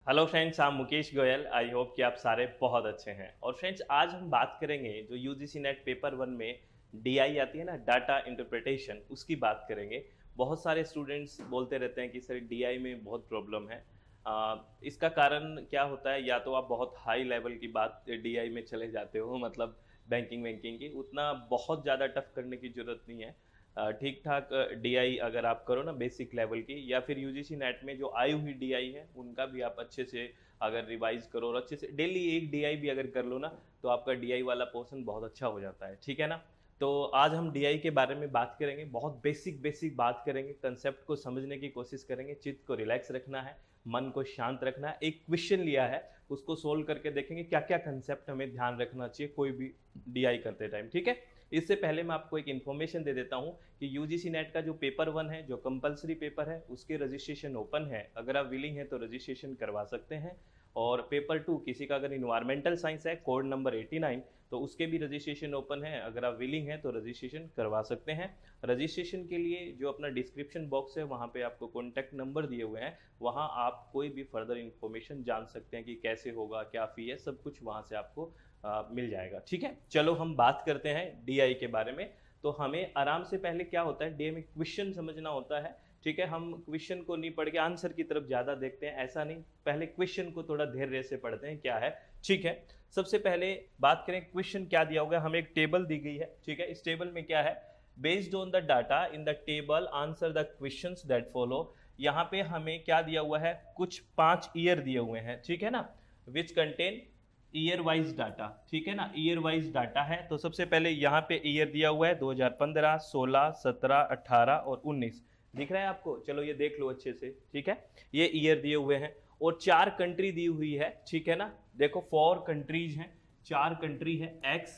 Hello friends, I'm Mukesh Goyal. I hope कि आप सारे बहुत अच्छे हैं। और फ्रेंड्स, आज हम बात करेंगे जो यूजीसी नेट पेपर वन में डीआई आती है ना, डाटा इंटरप्रिटेशन, उसकी बात करेंगे। बहुत सारे स्टूडेंट्स बोलते रहते हैं कि सर डीआई में बहुत प्रॉब्लम है। इसका कारण क्या होता है? या तो आप बहुत हाई लेवल की बात डीआई में चले जाते हो, मतलब बैंकिंग वैंकिंग की उतना बहुत ज़्यादा टफ करने की ज़रूरत नहीं है। ठीक ठाक डीआई अगर आप करो ना बेसिक लेवल की, या फिर यूजीसी नेट में जो आई हुई डीआई है उनका भी आप अच्छे से अगर रिवाइज करो और अच्छे से डेली एक डीआई भी अगर कर लो ना, तो आपका डीआई वाला पोर्शन बहुत अच्छा हो जाता है। ठीक है ना? तो आज हम डीआई के बारे में बात करेंगे, बहुत बेसिक बेसिक बात करेंगे, कंसेप्ट को समझने की कोशिश करेंगे। चित्त को रिलैक्स रखना है, मन को शांत रखना है। एक क्वेश्चन लिया है, उसको सोल्व करके देखेंगे क्या क्या कंसेप्ट हमें ध्यान रखना चाहिए कोई भी डीआई करते टाइम। ठीक है? इससे पहले मैं आपको एक इन्फॉर्मेशन दे देता हूं कि यूजीसी नेट का जो पेपर वन है, जो कंपलसरी पेपर है, उसके रजिस्ट्रेशन ओपन है। अगर आप विलिंग हैं तो रजिस्ट्रेशन करवा सकते हैं। और पेपर टू, किसी का अगर इन्वायरमेंटल साइंस है, कोड नंबर 89, तो उसके भी रजिस्ट्रेशन ओपन है। अगर आप विलिंग हैं तो रजिस्ट्रेशन करवा सकते हैं। रजिस्ट्रेशन के लिए जो अपना डिस्क्रिप्शन बॉक्स है वहाँ पे आपको कॉन्टैक्ट नंबर दिए हुए हैं, वहाँ आप कोई भी फर्दर इन्फॉर्मेशन जान सकते हैं कि कैसे होगा, क्या फ़ी है, सब कुछ वहाँ से आपको मिल जाएगा। ठीक है, चलो हम बात करते हैं डीआई के बारे में। तो हमें आराम से पहले क्या होता है, डीआई में क्वेश्चन समझना होता है। ठीक है, हम क्वेश्चन को नहीं पढ़ के आंसर की तरफ ज़्यादा देखते हैं, ऐसा नहीं। पहले क्वेश्चन को थोड़ा धैर्य से पढ़ते हैं क्या है। ठीक है, सबसे पहले बात करें क्वेश्चन क्या दिया होगा। हमें एक टेबल दी गई है। ठीक है, इस टेबल में क्या है, based on the data in the table answer the questions that follow. यहाँ पे हमें क्या दिया हुआ है, कुछ 5 ईयर दिए हुए हैं। ठीक है ना, which contain year wise data. ठीक है ना, ईयर वाइज डाटा है। तो सबसे पहले यहाँ पे ईयर दिया हुआ है 2015, 16, 17, 18 और 19। दिख रहा है आपको? चलो ये देख लो अच्छे से। ठीक है, ये ईयर दिए हुए हैं और 4 कंट्री दी हुई है। ठीक है ना, देखो 4 कंट्रीज हैं, 4 कंट्री है, एक्स,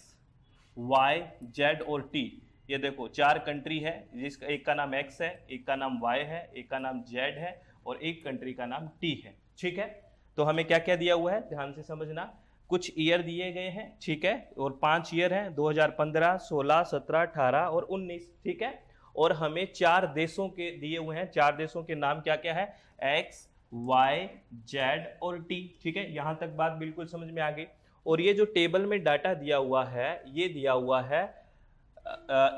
वाई, जेड और टी। ये देखो 4 कंट्री है, जिसका एक का नाम एक्स है, एक का नाम वाई है, एक का नाम जेड है और एक कंट्री का नाम टी है। ठीक है, तो हमें क्या क्या दिया हुआ है ध्यान से समझना। कुछ ईयर दिए गए हैं। ठीक है, और 5 ईयर हैं, 2015, 16, 17, 18 और 19। ठीक है, और हमें 4 देशों के दिए हुए हैं। 4 देशों के नाम क्या क्या है, एक्स, वाई, जेड और टी। ठीक है, यहां तक बात बिल्कुल समझ में आ गई। और ये जो टेबल में डाटा दिया हुआ है, ये दिया हुआ है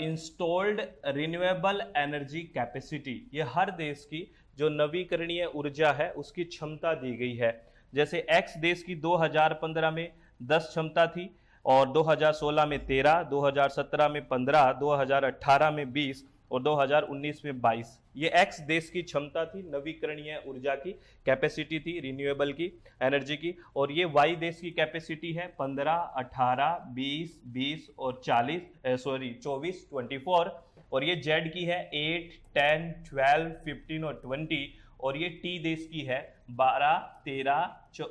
इंस्टॉल्ड रिन्यूएबल एनर्जी कैपेसिटी। ये हर देश की जो नवीकरणीय ऊर्जा है उसकी क्षमता दी गई है। जैसे एक्स देश की 2015 में 10 क्षमता थी, और 2016 में 13, 2017 में 15, 2018 में 20 और 2019 में 22। ये एक्स देश की क्षमता थी, नवीकरणीय ऊर्जा की कैपेसिटी थी, रिन्यूएबल की एनर्जी की। और ये वाई देश की कैपेसिटी है 15, 18, 20, 20 और 40, 24, 24। और ये जेड की है 8, 10, 12, 15 और 20। और ये टी देश की है 12, 13,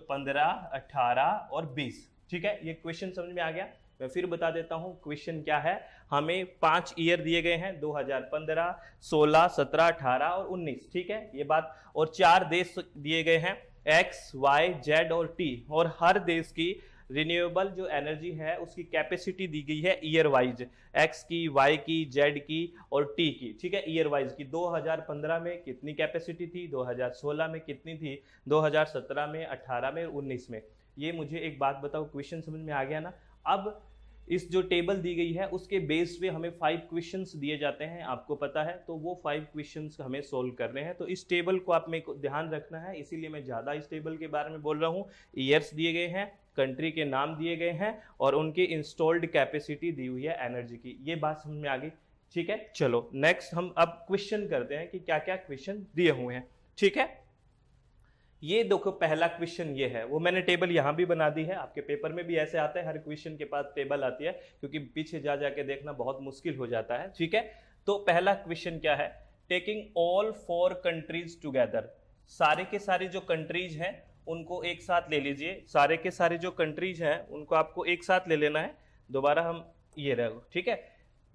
15, 18 और 20। ठीक है, ये क्वेश्चन समझ में आ गया? मैं फिर बता देता हूं क्वेश्चन क्या है। हमें 5 ईयर दिए गए हैं, 2015, 16, 17, 18 और 19। ठीक है, ये बात। और 4 देश दिए गए हैं, एक्स, वाई, जेड और टी। और हर देश की रिन्यूएबल जो एनर्जी है उसकी कैपेसिटी दी गई है ईयर वाइज, एक्स की, वाई की, जेड की और टी की। ठीक है, ईयर वाइज की 2015 में कितनी कैपेसिटी थी, 2016 में कितनी थी, 2017 में, 18 में, 19 में। ये मुझे एक बात बताओ, क्वेश्चन समझ में आ गया ना? अब इस जो टेबल दी गई है उसके बेस पे हमें 5 क्वेश्चंस दिए जाते हैं, आपको पता है। तो वो 5 क्वेश्चंस हमें सोल्व करने हैं। तो इस टेबल को आप में ध्यान रखना है, इसीलिए मैं ज़्यादा इस टेबल के बारे में बोल रहा हूँ। ईयर्स दिए गए हैं, कंट्री के नाम दिए गए हैं और उनकी इंस्टॉल्ड कैपेसिटी दी हुई है एनर्जी की। ये बात समझ में आ गई? ठीक है, चलो नेक्स्ट हम अब क्वेश्चन करते हैं कि क्या क्या क्वेश्चन दिए हुए हैं। ठीक है, ये देखो पहला क्वेश्चन ये है, वो मैंने टेबल यहां भी बना दी है। आपके पेपर में भी ऐसे आता है, हर क्वेश्चन के पास टेबल आती है, क्योंकि पीछे जा जाके देखना बहुत मुश्किल हो जाता है। ठीक है, तो पहला क्वेश्चन क्या है, टेकिंग ऑल 4 कंट्रीज टुगेदर। सारे के सारे जो कंट्रीज हैं उनको एक साथ ले लीजिए। सारे के सारे जो कंट्रीज हैं उनको आपको एक साथ ले लेना है। दोबारा हम ये रहो। ठीक है,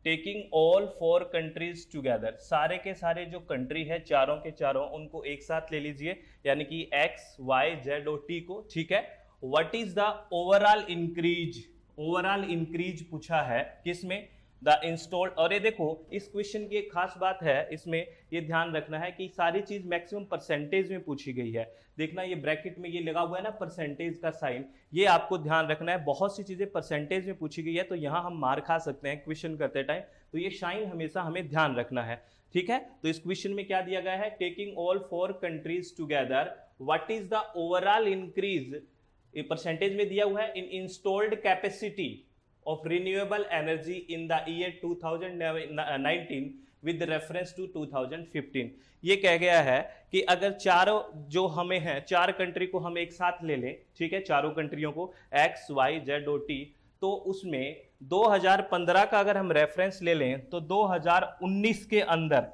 टेकिंग ऑल 4 कंट्रीज टुगेदर, सारे के सारे जो कंट्री है, चारों के चारों, उनको एक साथ ले लीजिए, यानी कि एक्स, वाई, जेड और टी को। ठीक है, what is the overall increase. Overall increase पूछा है किसमें, द इंस्टॉल्ड। और ये देखो इस क्वेश्चन की एक खास बात है, इसमें ये ध्यान रखना है कि सारी चीज मैक्सिमम परसेंटेज में पूछी गई है। देखना ये ब्रैकेट में ये लगा हुआ है ना परसेंटेज का साइन, ये आपको ध्यान रखना है। बहुत सी चीजें परसेंटेज में पूछी गई है तो यहाँ हम मार खा सकते हैं क्वेश्चन करते टाइम, तो ये साइन हमेशा हमें ध्यान रखना है, ठीक है। तो इस क्वेश्चन में क्या दिया गया है, taking all 4 countries together what is the overall increase, percentage में दिया हुआ है, in installed capacity of renewable energy in the year 2019 with reference to 2015। ये कह गया है कि अगर चारों जो हमें हैं, 4 कंट्री को हम एक साथ ले लें, ठीक है, चारों कंट्रियों को X, Y, Z और T, तो उसमें 2015 का अगर हम रेफरेंस ले लें तो 2019 के अंदर,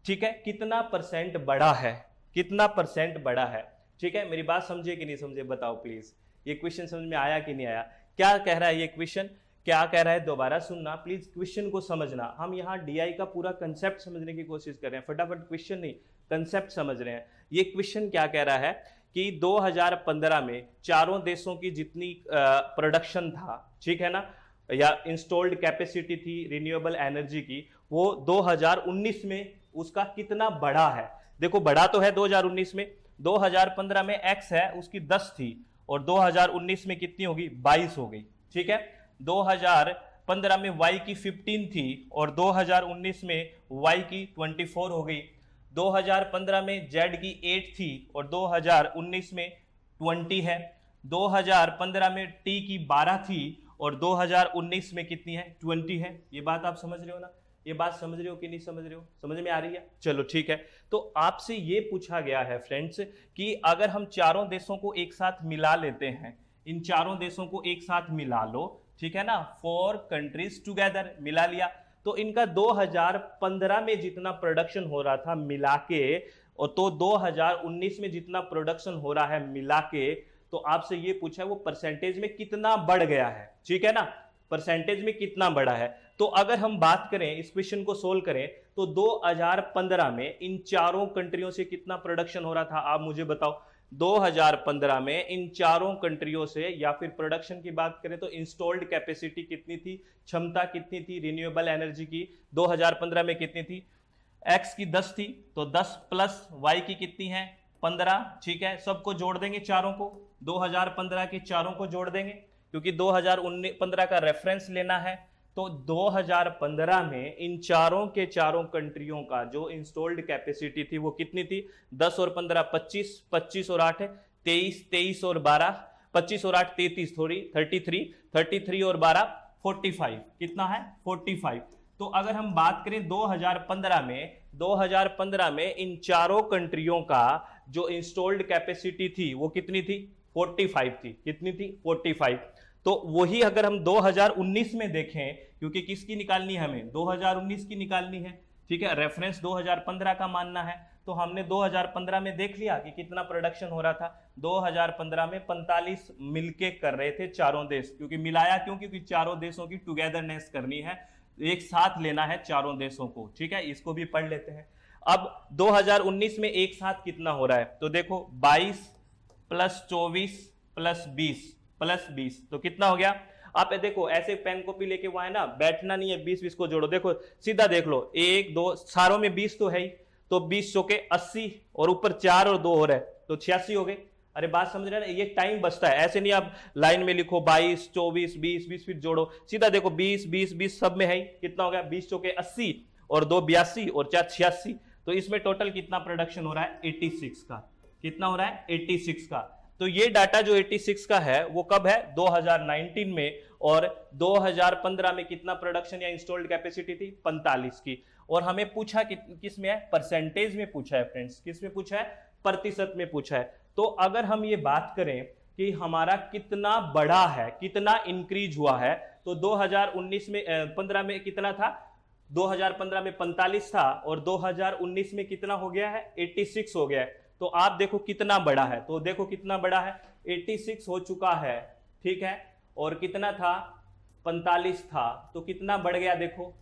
ठीक है, कितना परसेंट बढ़ा है, कितना परसेंट बढ़ा है, ठीक है। मेरी बात समझे कि नहीं समझे बताओ प्लीज, ये क्वेश्चन समझ में आया कि नहीं आया, क्या कह रहा है ये क्वेश्चन, क्या कह रहा है, दोबारा सुनना प्लीज, क्वेश्चन को समझना। हम यहाँ डीआई का पूरा कंसेप्ट समझने की कोशिश कर रहे हैं, फटाफट क्वेश्चन नहीं कंसेप्ट समझ रहे हैं। ये क्वेश्चन क्या कह रहा है कि 2015 में चारों देशों की जितनी प्रोडक्शन था, ठीक है ना, या इंस्टॉल्ड कैपेसिटी थी रिन्यूएबल एनर्जी की, वो 2019 में उसका कितना बढ़ा है। देखो बढ़ा तो है 2019 में, 2015 में एक्स है उसकी 10 थी और 2019 में कितनी होगी, 22 हो गई, ठीक है। 2015 में y की 15 थी और 2019 में y की 24 हो गई। 2015 में z की 8 थी और 2019 में 20 है। 2015 में t की 12 थी और 2019 में कितनी है, 20 है। ये बात आप समझ रहे हो ना, ये बात समझ रहे हो कि नहीं समझ रहे हो, समझ में आ रही है, चलो ठीक है। तो आपसे ये पूछा गया है फ्रेंड्स कि अगर हम चारों देशों को एक साथ मिला लेते हैं, इन चारों देशों को एक साथ मिला लो, ठीक है ना, 4 कंट्रीज टुगेदर मिला लिया, तो इनका 2015 में जितना प्रोडक्शन हो रहा था मिला के, और तो 2019 में जितना प्रोडक्शन हो रहा है मिला के, तो आपसे ये पूछा है वो परसेंटेज में कितना बढ़ गया है, ठीक है ना, परसेंटेज में कितना बढ़ा है। तो अगर हम बात करें, इस क्वेश्चन को सोल्व करें, तो 2015 में इन चारों कंट्रियों से कितना प्रोडक्शन हो रहा था, आप मुझे बताओ। 2015 में इन चारों कंट्रियों से, या फिर प्रोडक्शन की बात करें तो इंस्टॉल्ड कैपेसिटी कितनी थी, क्षमता कितनी थी रिन्यूएबल एनर्जी की, 2015 में कितनी थी, एक्स की 10 थी, तो 10 प्लस वाई की कितनी है, 15, ठीक है। सबको जोड़ देंगे चारों को, 2015 के चारों को जोड़ देंगे क्योंकि 2015 का रेफरेंस लेना है। तो 2015 में इन चारों के चारों कंट्रियों का जो इंस्टॉल्ड कैपेसिटी थी वो कितनी थी, 10 और 15 25, 25 और 8 23, 23 और 12 25 और 8 33, थोड़ी 33, 33 और 12 45, कितना है 45। तो अगर हम बात करें 2015 में इन चारों कंट्रियों का जो इंस्टॉल्ड कैपेसिटी थी वो कितनी थी, 45 थी, कितनी थी 45। तो वही अगर हम 2019 में देखें, क्योंकि किसकी निकालनी है हमें, 2019 की निकालनी है, ठीक है, रेफरेंस 2015 का मानना है, तो हमने 2015 में देख लिया कि कितना प्रोडक्शन हो रहा था। 2015 में 45 मिलके कर रहे थे चारों देश, क्योंकि मिलाया क्यों, क्योंकि चारों देशों की टुगेदरनेस करनी है, एक साथ लेना है चारों देशों को, ठीक है। इसको भी पढ़ लेते हैं। अब 2019 में एक साथ कितना हो रहा है, तो देखो 22 प्लस 24 प्लस 20 तो कितना हो गया। आप देखो ऐसे पेन कॉपी लेके वहां है ना, बैठना नहीं है, 20 को जोड़ो, देखो सीधा देख लो, 1 2 सारों में 20 तो है ही, तो 20 चौके 80 और ऊपर 4 और 2 हो रहा है तो 86 हो गए। अरे बात समझ रहे हैं ना, ये टाइम बचता है, ऐसे नहीं आप लाइन में लिखो 22 24 20 फिर जोड़ो, सीधा देखो 20 सब में है ही, कितना हो गया, 20 चौके 80 और 2 82 और 4 86। तो इसमें टोटल कितना प्रोडक्शन हो रहा है, 86 का, कितना हो रहा है 86 का। तो ये डाटा जो 86 का है वो कब है, 2019 में, और 2015 में कितना प्रोडक्शन या इंस्टॉल्ड कैपेसिटी थी, 45 की। और हमें पूछा किस में है, परसेंटेज में पूछा है फ्रेंड्स, किस में पूछा है, प्रतिशत में पूछा है। तो अगर हम ये बात करें कि हमारा कितना बढ़ा है, कितना इंक्रीज हुआ है, तो 2019 में 15 में कितना था, 2015 में 45 था और 2019 में कितना हो गया है, 86 हो गया है। तो आप देखो कितना बड़ा है, तो देखो कितना बड़ा है, 86 हो चुका है, ठीक है, और कितना था 45 था, तो कितना बढ़ गया, देखो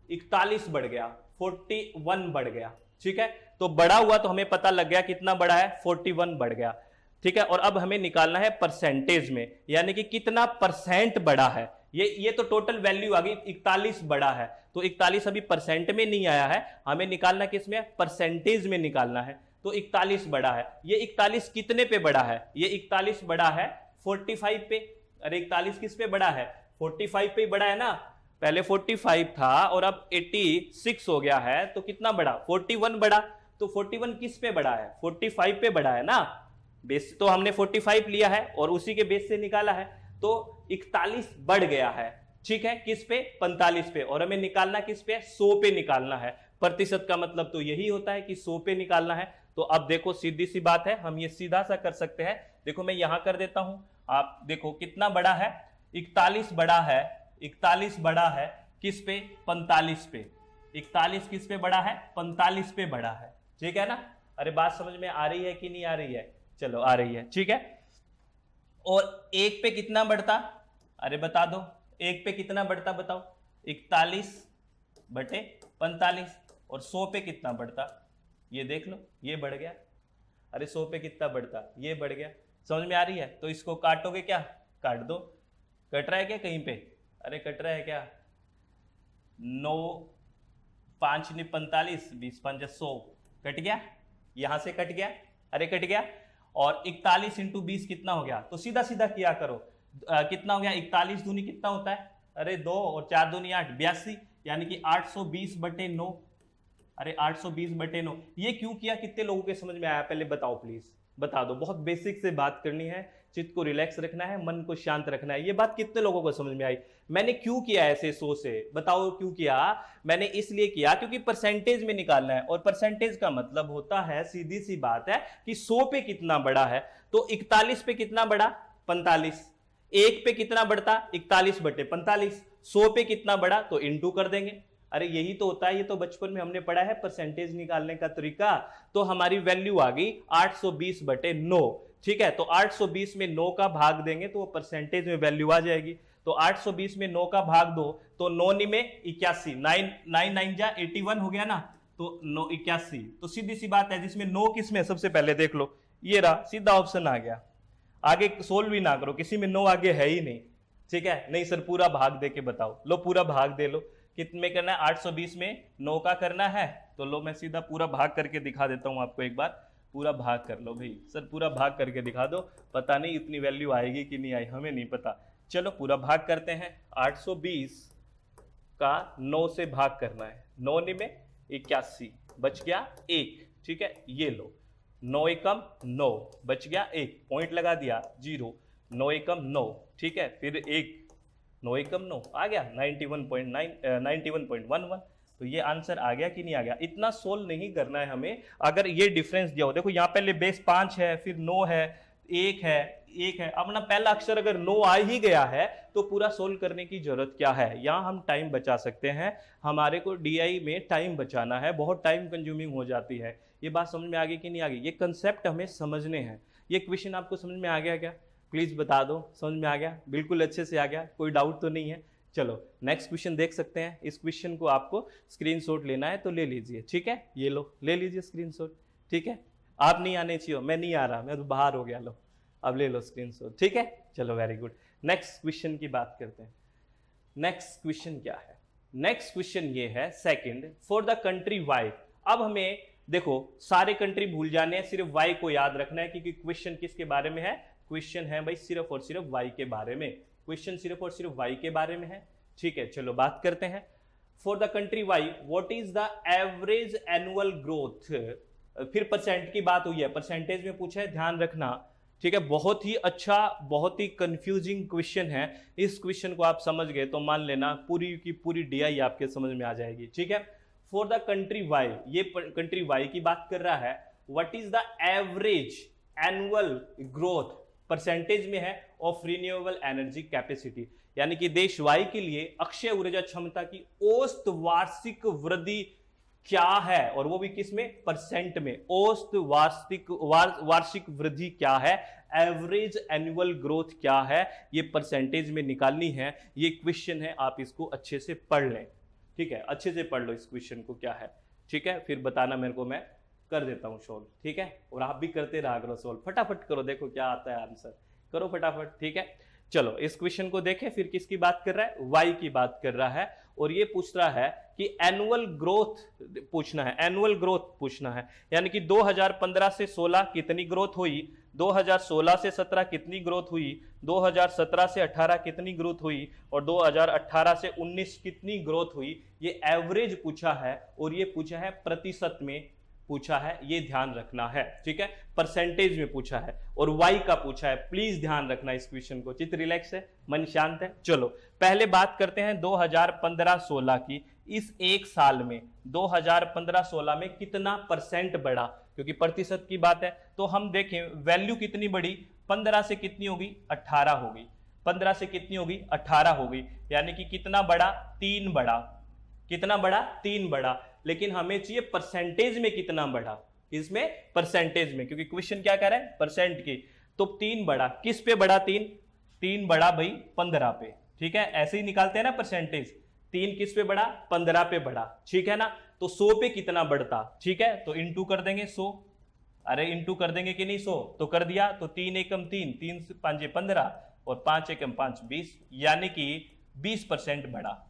41 बढ़ गया, 41 बढ़ गया, ठीक है। तो बड़ा हुआ तो हमें पता लग गया कितना बड़ा है, 41 बढ़ गया, ठीक है। और अब हमें निकालना है परसेंटेज में, यानी कि कितना परसेंट बढ़ा है, ये तो टोटल वैल्यू आ गई, 41 बड़ा है, तो 41 अभी परसेंट में नहीं आया है, हमें निकालना किसमें, परसेंटेज में निकालना है। तो 41 बड़ा है, ये 41 कितने पे बड़ा है, ये 41 बड़ा है 45 पे। अरे 41 किस पे बड़ा है, 45 पे बड़ा है ना, पहले 45 था और अब 86 हो गया है, तो कितना बड़ा, 41 बड़ा। तो 41 किस पे बड़ा है, 45 पे बड़ा है ना, बेस तो हमने 45 लिया है और उसी के बेस से निकाला है, तो 41 बढ़ गया है, ठीक है, किस पे, 45 पे, और हमें निकालना किस पे, 100 पे निकालना है। प्रतिशत का मतलब तो यही होता है कि 100 पे निकालना है। तो अब देखो सीधी सी बात है, हम ये सीधा सा कर सकते हैं, देखो मैं यहां कर देता हूं, आप देखो कितना बड़ा है, 41 बड़ा है, 41 बड़ा है किस पे, 45 पे, 41 किस पे बड़ा है, 45 पे बड़ा है, ठीक है ना। अरे बात समझ में आ रही है कि नहीं आ रही है, चलो आ रही है, ठीक है। और एक पे कितना बढ़ता, अरे बता दो, एक पे कितना बढ़ता बताओ, 41 बटे 45, और 100 पे कितना बढ़ता, ये देख लो, ये बढ़ गया। अरे 100 पे कितना बढ़ता, ये बढ़ गया, समझ में आ रही है। तो इसको काटोगे क्या, काट दो, कट रहा है क्या कहीं पे, अरे कट रहा है क्या, 9 5 ने 45, 20 5 100, कट गया, यहां से कट गया, अरे कट गया। और 41 इंटू 20 कितना हो गया, तो सीधा सीधा किया करो, कितना हो गया, 41 दूनी कितना होता है, अरे 2 और 4 दूनी 8, 82, यानी कि 820 बटे 9। अरे 820 बटे 9, ये क्यों किया, कितने लोगों के समझ में आया, पहले बताओ प्लीज, बता दो। बहुत बेसिक से बात करनी है, चित्त को रिलैक्स रखना है, मन को शांत रखना है। ये बात कितने लोगों को समझ में आई, मैंने क्यों किया ऐसे 100 से, बताओ क्यों किया। मैंने इसलिए किया क्योंकि परसेंटेज में निकालना है, और परसेंटेज का मतलब होता है, सीधी सी बात है कि 100 पे कितना बड़ा है, तो 41 पे कितना बड़ा, 45, एक पे कितना बढ़ता, 41 बटे 45, 100 पे कितना बड़ा, तो इंटू कर देंगे। अरे यही तो होता है, ये तो बचपन में हमने पढ़ा है परसेंटेज निकालने का तरीका। तो हमारी वैल्यू आ गई 820 बटे 9, ठीक है। तो 820 में 9 का भाग देंगे तो वो परसेंटेज में वैल्यू आ जाएगी। तो 820 में 9 का भाग दो, तो 9 में 81, 9 जा 81 हो गया ना, तो 9 81, तो सीधी सी बात है, जिसमें 9 किसमें, सबसे पहले देख लो, ये रहा, सीधा ऑप्शन आ गया। आगे सोल्व भी ना करो, किसी में 9 आगे है ही नहीं, ठीक है। नहीं सर पूरा भाग दे के बताओ, लो पूरा भाग दे लो, कितने में करना है, 820 में 9 का करना है, तो लो मैं सीधा पूरा भाग करके दिखा देता हूं आपको, एक बार पूरा भाग कर लो भाई, सर पूरा भाग करके दिखा दो, पता नहीं इतनी वैल्यू आएगी कि नहीं आई, हमें नहीं पता। चलो पूरा भाग करते हैं, 820 का 9 से भाग करना है, 9 में 81, बच गया 1, ठीक है, ये लो, 9 एकम 9, बच गया 1, पॉइंट लगा दिया 0, 9 एकम 9, ठीक है, फिर 1, 9 एकम 9 आ गया 91.11, तो ये आंसर आ गया कि नहीं आ गया। इतना सोल्व नहीं करना है हमें, अगर ये डिफरेंस दिया हो, देखो यहाँ पहले बेस 5 है, फिर 9 है, 1 है, 1 है, अपना पहला अक्षर अगर 9 आ ही गया है तो पूरा सोल्व करने की जरूरत क्या है, यहाँ हम टाइम बचा सकते हैं। हमारे को डीआई में टाइम बचाना है, बहुत टाइम कंज्यूमिंग हो जाती है। ये बात समझ में आ गई कि नहीं आ गई, ये कंसेप्ट हमें समझने हैं। ये क्वेश्चन आपको समझ में आ गया क्या, प्लीज बता दो, समझ में आ गया, बिल्कुल अच्छे से आ गया, कोई डाउट तो नहीं है। चलो नेक्स्ट क्वेश्चन देख सकते हैं। इस क्वेश्चन को आपको स्क्रीनशॉट लेना है तो ले लीजिए, ठीक है, ये लो ले लीजिए स्क्रीनशॉट, ठीक है। आप नहीं आने चाहिए, मैं नहीं आ रहा, मैं तो बाहर हो गया, लो अब ले लो स्क्रीनशॉट, ठीक है। चलो वेरी गुड, नेक्स्ट क्वेश्चन की बात करते हैं। नेक्स्ट क्वेश्चन क्या है, नेक्स्ट क्वेश्चन ये है second, for the country Y. अब हमें देखो सारे कंट्री भूल जाने हैं, सिर्फ वाई को याद रखना है, क्योंकि क्वेश्चन किसके बारे में है, क्वेश्चन है भाई सिर्फ और सिर्फ वाई के बारे में, क्वेश्चन सिर्फ और सिर्फ वाई के बारे में है, ठीक है। चलो बात करते हैं, for the country why what is the average annual growth. फिर परसेंट की बात हुई है, परसेंटेज में पूछा है, ध्यान रखना, ठीक है। बहुत ही अच्छा, बहुत ही कंफ्यूजिंग क्वेश्चन है, इस क्वेश्चन को आप समझ गए तो मान लेना पूरी की पूरी डीआई आपके समझ में आ जाएगी, ठीक है। फॉर द कंट्री वाई, ये कंट्री वाई की बात कर रहा है, what is the average annual growth, percentage में है, ऑफ रिन्यूएबल एनर्जी कैपेसिटी, यानी कि देश वाई के लिए अक्षय ऊर्जा क्षमता की औसत वार्षिक वृद्धि क्या है, और वो भी किस में, परसेंट में। औसत वार्षिक वृद्धि क्या है, एवरेज एनुअल ग्रोथ क्या है, ये परसेंटेज में निकालनी है। ये क्वेश्चन है, आप इसको अच्छे से पढ़ लें, ठीक है, अच्छे से पढ़ लो इस क्वेश्चन को क्या है, ठीक है। फिर बताना मेरे को, मैं कर देता हूं सोल्व, ठीक है। और आप भी करते रहा करो सोल्व, फटाफट करो, देखो क्या आता है आंसर, करो फटाफट, ठीक है। चलो इस क्वेश्चन को देखें, फिर किसकी बात कर रहा है, वाई की बात कर रहा है, और ये पूछ रहा है कि एनुअल ग्रोथ पूछना है, एनुअल ग्रोथ पूछना है, यानी कि 2015 से 16 कितनी ग्रोथ हुई, 2016 से 17 कितनी ग्रोथ हुई, 2017 से 18 कितनी ग्रोथ हुई, और 2018 से 19 कितनी ग्रोथ हुई। ये एवरेज पूछा है और ये पूछा है प्रतिशत में पूछा है, ये ध्यान रखना है, ठीक है। परसेंटेज में पूछा है और वाई का पूछा है, प्लीज ध्यान रखना इस क्वेश्चन को। चित्त रिलैक्स है, मन शांत है। चलो पहले बात करते हैं 2015-16 की। इस एक साल में 2015-16 में कितना परसेंट बढ़ा, क्योंकि प्रतिशत की बात है, तो हम देखें वैल्यू कितनी बढ़ी, 15 से कितनी होगी, 18 होगी, 15 से कितनी होगी, 18 होगी, यानी कि कितना बढ़ा, 3 बढ़ा, कितना बढ़ा, 3 बढ़ा। लेकिन हमें चाहिए परसेंटेज में कितना बढ़ा, इसमें परसेंटेज में, क्योंकि क्वेश्चन क्या कह रहा है, परसेंट की। तो 3 बढ़ा, किस पे बढ़ा, 3 बढ़ा भाई 15 पे, ठीक है। ऐसे ही निकालते हैं ना परसेंटेज, 3 किस पे बढ़ा, 15 पे बढ़ा, ठीक है ना। तो 100 पे कितना बढ़ता, ठीक है, तो इंटू कर देंगे 100, अरे इंटू कर देंगे कि नहीं 100, तो कर दिया, तो 3 एकम 3, 3 से 5 15 और 5 एकम 5 20, यानी कि 20% बढ़ा।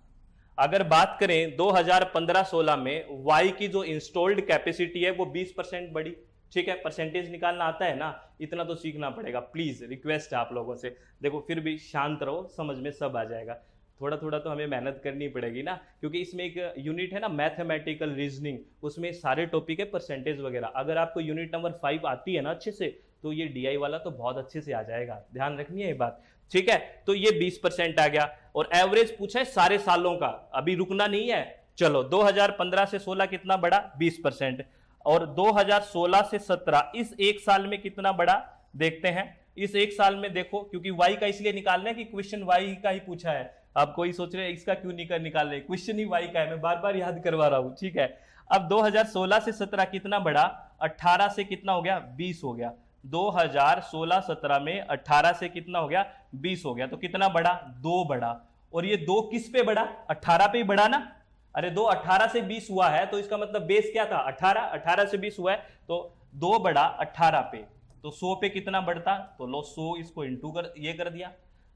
अगर बात करें 2015-16 में वाई की जो इंस्टॉल्ड कैपेसिटी है वो 20% बढ़ी, ठीक है। परसेंटेज निकालना आता है ना, इतना तो सीखना पड़ेगा, प्लीज रिक्वेस्ट है आप लोगों से। देखो फिर भी शांत रहो, समझ में सब आ जाएगा, थोड़ा थोड़ा तो हमें मेहनत करनी पड़ेगी ना, क्योंकि इसमें एक यूनिट है ना मैथमेटिकल रीजनिंग, उसमें सारे टॉपिक है परसेंटेज वगैरह। अगर आपको यूनिट नंबर 5 आती है ना अच्छे से, तो ये डीआई वाला तो बहुत अच्छे से आ जाएगा, ध्यान रखनी है ये बात, ठीक है। तो ये 20% आ गया, और एवरेज पूछा है सारे सालों का, अभी रुकना नहीं है। चलो 2015 से 16 कितना बढ़ा, 20%, और 2016 से 17 इस एक साल में कितना बढ़ा, देखते हैं। इस एक साल में देखो, क्योंकि वाई का इसलिए निकालना है कि क्वेश्चन वाई का ही पूछा है। आप कोई सोच रहे हैं इसका क्यों निकाल रहे, क्वेश्चन ही वाई का है, मैं बार बार याद करवा रहा हूं, ठीक है। अब 2016 से 17 कितना बढ़ा, 18 से कितना हो गया, 20 हो गया। 2016-17 में 18 से कितना हो गया, 20 हो गया, तो कितना बढ़ा, 2 बढ़ा। और ये 2 किस पे बढ़ा, 18 पे ही बढ़ा ना, अरे 2 18 से 20 हुआ है, तो इसका मतलब बेस क्या था, 18, 18 से 20 हुआ है, तो 2 बढ़ा 18 पे, तो 100 पे कितना बढ़ता, तो लो 100 इसको इंटू कर ये कर दिया,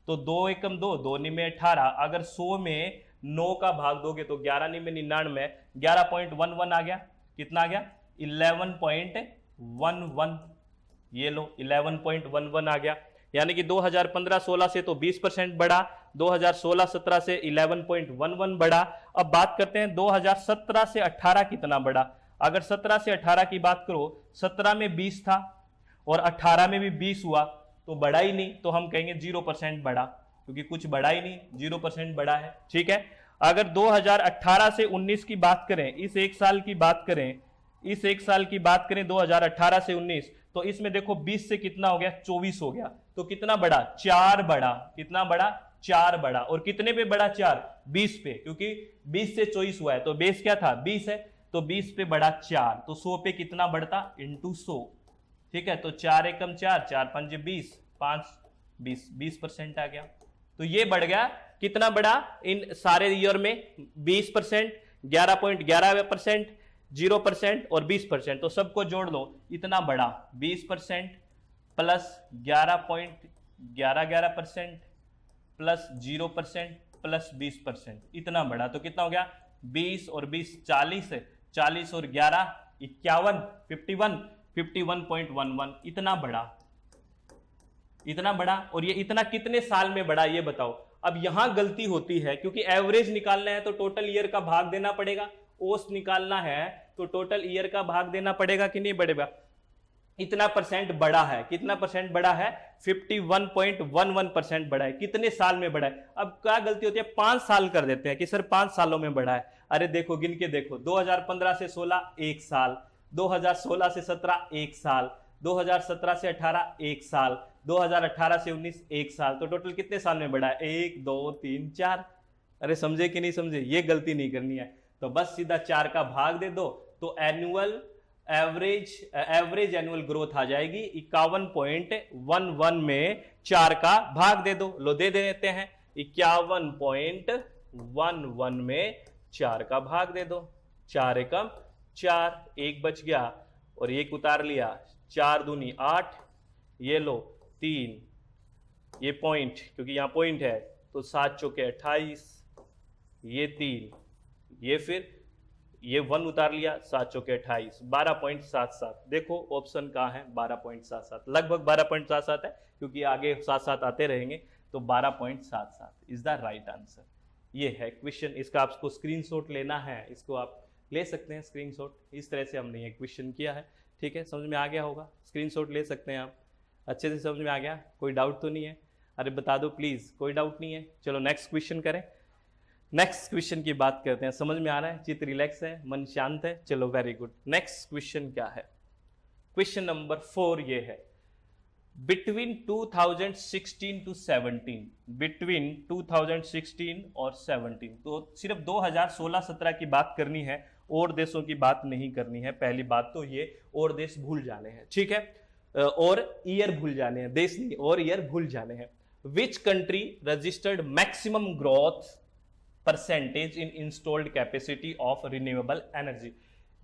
तो 2 एकम 2, 2 निमे 18, अगर 100 में 9 का भाग दोगे तो 11 निमे 99, 11.11 आ गया, कितना आ गया, 11.11, ये लो 11.11 आ गया। यानी कि 2015-16 से तो 20% बढ़ा, 2016-17 से 11.11 बढ़ा। अब बात करते हैं 2017 से 18 कितना बढ़ा। अगर 17 से 18 की बात करो, 17 में 20 था और 18 में भी 20 हुआ, तो बढ़ा ही नहीं, तो हम कहेंगे 0% बढ़ा, क्योंकि कुछ बढ़ा ही नहीं, 0% बढ़ा है, ठीक है। अगर 2018 से 19 की बात करें, इस एक साल की बात करें, इस एक साल की बात करें 2018 से 19, तो इसमें देखो 20 से कितना हो गया, 24 हो गया, तो कितना बढ़ा, 4 बढ़ा, कितना बढ़ा, 4 बढ़ा। और कितने पे बढ़ा, 4, 20 पे, क्योंकि 20 से 24 हुआ है, तो बेस क्या था, 20 है, तो 20 पे बढ़ा 4, तो 100 पे कितना बढ़ता, इंटू 100, ठीक है। तो 4 एकम 4, 4 पंजे 20, 5 20, 20% आ गया। तो ये बढ़ गया, कितना बढ़ा इन सारे ईयर में, 20%, 11.11%, 0% और 20%, तो सबको जोड़ लो, इतना बढ़ा 20% प्लस 11.11% प्लस 0% प्लस 20%, इतना बढ़ा। तो कितना हो गया, 20 और 20 40 है, 40 और 11 51, 51.11, इतना बढ़ा, इतना बढ़ा। और ये इतना कितने साल में बढ़ा, ये बताओ। अब यहां गलती होती है, क्योंकि एवरेज निकालना है तो टोटल ईयर का भाग देना पड़ेगा, ओस निकालना है तो टोटल ईयर का भाग देना पड़ेगा कि नहीं बढ़ेगा। इतना परसेंट बढ़ा है, कितना परसेंट बढ़ा है, 51.11% बढ़ा है, कितने साल में बढ़ा है। अब क्या गलती होती है, 5 साल कर देते हैं कि सर 5 सालों में बढ़ा है। अरे देखो गिन के देखो, 2015 से 16 1 साल, 2016 से 17 1 साल, 2017 से 18 1 साल, 2018 से 19 1 साल, तो टोटल कितने साल में बढ़ा है, 1 2 3 4। अरे समझे कि नहीं समझे, ये गलती नहीं करनी है, तो बस सीधा 4 का भाग दे दो, तो एवरेज एनुअल ग्रोथ आ जाएगी 51.11 में 4 का भाग दे दो। लो दे देते हैं, 51.11 में 4 का भाग दे दो, 4 एकम 4, 1 बच गया और 1 उतार लिया, 4 दूनी 8, ये लो 3 ये पॉइंट, क्योंकि यहाँ पॉइंट है तो 7 चौके 28, ये 3, ये फिर ये 1 उतार लिया, 7 चौके 28, 12.77। देखो ऑप्शन कहाँ है, 12.77, लगभग 12.77 है, क्योंकि आगे साथ साथ आते रहेंगे, तो 12.77 इज द राइट आंसर। ये है क्वेश्चन, इसका आपको स्क्रीनशॉट लेना है, इसको आप ले सकते हैं स्क्रीनशॉट। इस तरह से हमने ये क्वेश्चन किया है, ठीक है, समझ में आ गया होगा, स्क्रीनशॉट ले सकते हैं आप। अच्छे से समझ में आ गया, कोई डाउट तो नहीं है? अरे बता दो प्लीज, कोई डाउट नहीं है? चलो नेक्स्ट क्वेश्चन करें। नेक्स्ट क्वेश्चन की बात करते हैं। समझ में आ रहा है, चित्त रिलैक्स है, मन शांत है, चलो वेरी गुड। नेक्स्ट क्वेश्चन क्या है? क्वेश्चन नंबर 4 ये है, बिटवीन 2016 टू 17, बिटवीन 2016 और 17, तो सिर्फ 2016-17 की बात करनी है, और देशों की बात नहीं करनी है। पहली बात तो ये, और देश भूल जाने हैं, ठीक है, और ईयर भूल जाने हैं, देश नहीं और ईयर भूल जाने हैं। विच country registered maximum growth percentage in installed capacity of renewable energy?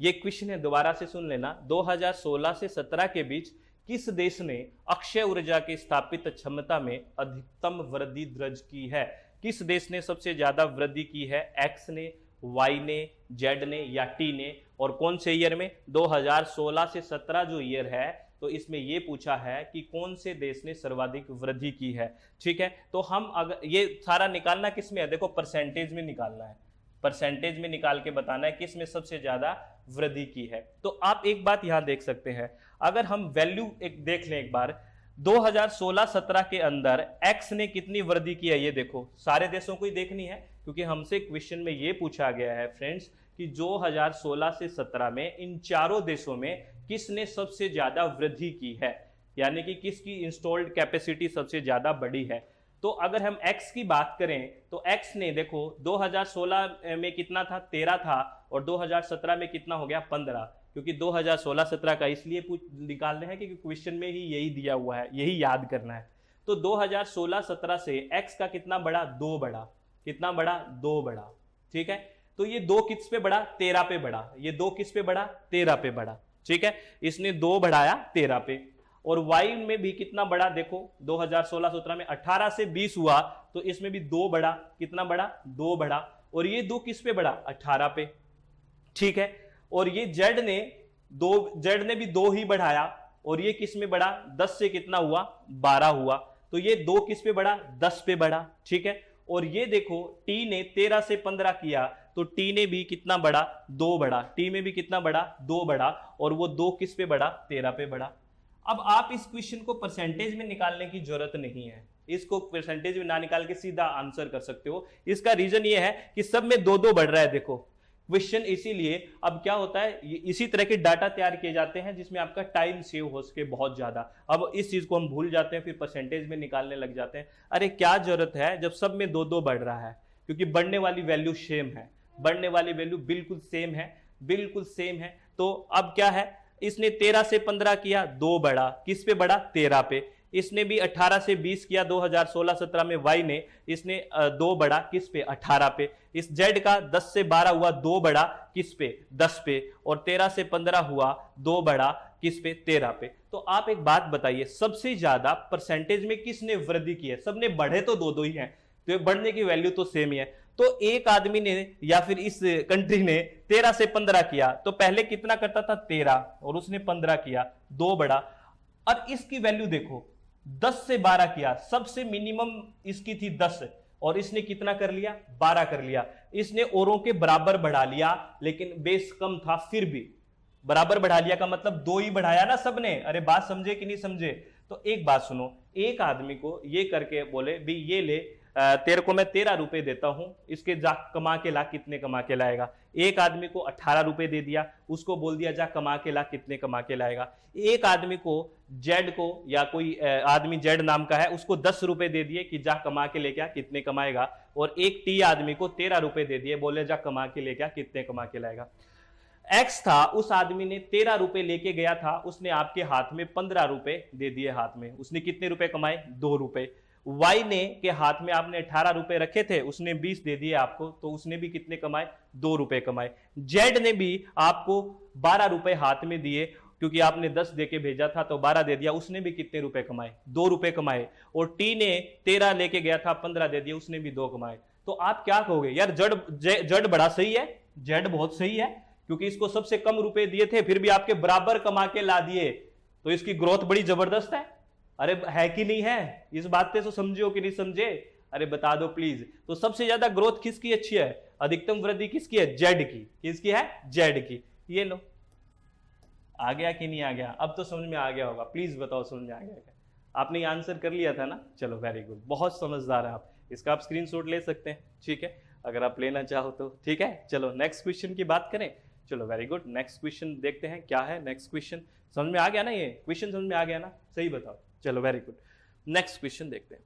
ये क्वेश्चन है, दोबारा से सुन लेना। 2016 से 17 के बीच किस देश ने अक्षय ऊर्जा की स्थापित क्षमता में अधिकतम वृद्धि दर्ज की है? किस देश ने सबसे ज्यादा वृद्धि की है? एक्स ने, वाई ने, जेड ने या टी ने? और कौन से ईयर में? 2016 से 17 जो ईयर है, तो इसमें यह पूछा है कि कौन से देश ने सर्वाधिक वृद्धि की है, ठीक है। तो हम अगर ये सारा निकालना किस में है, देखो परसेंटेज में निकालना है, परसेंटेज में निकाल के बताना है किस में सबसे ज्यादा वृद्धि की है। तो आप एक बात यहां देख सकते हैं, अगर हम वैल्यू एक देख लें एक बार, 2016-17 के अंदर एक्स ने कितनी वृद्धि की है, ये देखो, सारे देशों को ही देखनी है, क्योंकि हमसे क्वेश्चन में ये पूछा गया है फ्रेंड्स कि 2016 से 17 में इन चारों देशों में किसने सबसे ज्यादा वृद्धि की है, यानी कि किसकी इंस्टॉल्ड कैपेसिटी सबसे ज्यादा बड़ी है। तो अगर हम x की बात करें तो x ने देखो 2016 में कितना था, 13 था, और 2017 में कितना हो गया, 15, क्योंकि 2016-17 का इसलिए निकाल रहे हैं कि क्वेश्चन में ही यही दिया हुआ है, यही याद करना है। तो 2016-17 से x का कितना बढ़ा, 2 बढ़ा, कितना बढ़ा, 2 बढ़ा, ठीक है। तो ये 2 किस पे बढ़ा, 13 पे बढ़ा, ये 2 किस पे बढ़ा, 13 पे बढ़ा, ठीक है, इसने 2 बढ़ाया 13 पे। और y में भी कितना बढ़ा, देखो 2016-17 में 18 से 20 हुआ, तो इसमें भी 2 बढ़ा, कितना बढ़ा, 2 बढ़ा, और ये 2 किस पे बढ़ा, 18 पे, ठीक है। और ये z ने भी 2 ही बढ़ाया, और ये किस में बढ़ा, 10 से कितना हुआ, 12 हुआ, तो ये 2 किस पे बढ़ा, 10 पे बढ़ा, ठीक है। और ये देखो t ने 13 से 15 किया, तो t ने भी कितना बढ़ा, 2 बढ़ा, t में भी कितना बढ़ा, 2 बढ़ा, और वो 2 किस पे बढ़ा, 13 पे बढ़ा। अब आप इस क्वेश्चन को परसेंटेज में निकालने की जरूरत नहीं है, इसको परसेंटेज में ना निकाल के सीधा आंसर कर सकते हो। इसका रीजन ये है कि सब में 2-2 बढ़ रहा है, देखो क्वेश्चन, इसीलिए अब क्या होता है, इसी तरह के डाटा तैयार किए जाते हैं जिसमें आपका टाइम सेव हो सके बहुत ज्यादा। अब इस चीज को हम भूल जाते हैं, फिर परसेंटेज में निकालने लग जाते हैं। अरे क्या जरूरत है जब सब में 2-2 बढ़ रहा है, क्योंकि बढ़ने वाली वैल्यू सेम है, बढ़ने वाली वैल्यू बिल्कुल सेम है, बिल्कुल सेम है। तो अब क्या है, इसने 13 से 15 किया, 2 बढ़ा, किस पे बढ़ा, 13 पे। इसने भी 18 से 20 किया 2016-17 में y ने, इसने 2 बढ़ा, किस पे, 18 पे। इस z का 10 से 12 हुआ, 2 बढ़ा, किस पे, 10 पे। और 13 से 15 हुआ, 2 बढ़ा, किस पे, 13 पे। तो आप एक बात बताइए, सबसे ज्यादा परसेंटेज में किसने वृद्धि की है? सबने बढ़े तो 2-2 ही हैं, तो बढ़ने की वैल्यू तो सेम ही है। तो एक आदमी ने या फिर इस कंट्री ने 13 से 15 किया, तो पहले कितना करता था, 13, और उसने 15 किया, 2 बढ़ा। और इसकी वैल्यू देखो, 10 से 12 किया, सबसे मिनिमम इसकी थी 10, और इसने कितना कर लिया, 12 कर लिया। इसने औरों के बराबर बढ़ा लिया, लेकिन बेस कम था, फिर भी बराबर बढ़ा लिया का मतलब 2 ही बढ़ाया ना सबने। अरे बात समझे कि नहीं समझे? तो एक बात सुनो, एक आदमी को ये करके बोले भी ये ले, तेरे को मैं 13 रुपए देता हूं, इसके जा कमा के ला, कितने कमा के लाएगा। एक आदमी को 18 रुपए दे दिया, उसको बोल दिया जा कमा के ला, कितने कमा के लाएगा। एक आदमी को जेड को, या कोई आदमी जेड नाम का है, उसको 10 रुपए दे दिए कि जा कमा के लेके आ, कितने कमाएगा। और एक टी आदमी को 13 रुपए दे दिए, बोले जा कमा के लेके आ, कितने कमा के लाएगा। एक्स था, उस आदमी ने 13 रुपए लेके गया था, उसने आपके हाथ में 15 रुपए दे दिए हाथ में, उसने कितने रुपए कमाए, 2 रुपए। वाई ने के हाथ में आपने 18 रुपए रखे थे, उसने 20 दे दिए आपको, तो उसने भी कितने कमाए, 2 रुपए कमाए। जेड ने भी आपको 12 रुपए हाथ में दिए, क्योंकि आपने 10 दे के भेजा था तो 12 दे दिया, उसने भी कितने रुपए कमाए? 2 रुपए कमाए। और टी ने 13 लेके गया था, 15 दे दिए, उसने भी 2 कमाए। तो आप क्या कहोगे यार, जड़ बड़ा सही है, जेड बहुत सही है, क्योंकि इसको सबसे कम रुपए दिए थे फिर भी आपके बराबर कमा के ला दिए, तो इसकी ग्रोथ बड़ी जबरदस्त है। अरे है कि नहीं है? इस बात से तो समझे हो कि नहीं समझे? अरे बता दो प्लीज। तो सबसे ज्यादा ग्रोथ किसकी अच्छी है? अधिकतम वृद्धि किसकी है? जेड की। किसकी है? जेड की। ये लो, आ गया कि नहीं आ गया? अब तो समझ में आ गया होगा, प्लीज बताओ समझ में आ गया क्या? आपने आंसर कर लिया था ना? चलो वेरी गुड, बहुत समझदार है आप। इसका आप स्क्रीनशॉट ले सकते हैं, ठीक है, अगर आप लेना चाहो तो, ठीक है। चलो नेक्स्ट क्वेश्चन की बात करें। चलो वेरी गुड, नेक्स्ट क्वेश्चन देखते हैं क्या है। नेक्स्ट क्वेश्चन समझ में आ गया ना? ये क्वेश्चन समझ में आ गया ना? सही बताओ। चलो वेरी गुड, नेक्स्ट क्वेश्चन देखते हैं।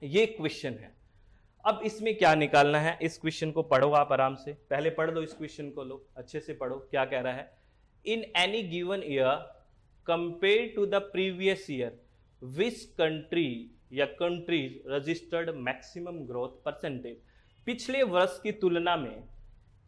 ये क्वेश्चन है, अब इसमें क्या निकालना है? इस क्वेश्चन को पढ़ो आप आराम से, पहले पढ़ लो इस क्वेश्चन को, लो अच्छे से पढ़ो क्या कह रहा है। In any given year compare to the previous year which country या countries registered maximum growth percentage. पिछले वर्ष की तुलना में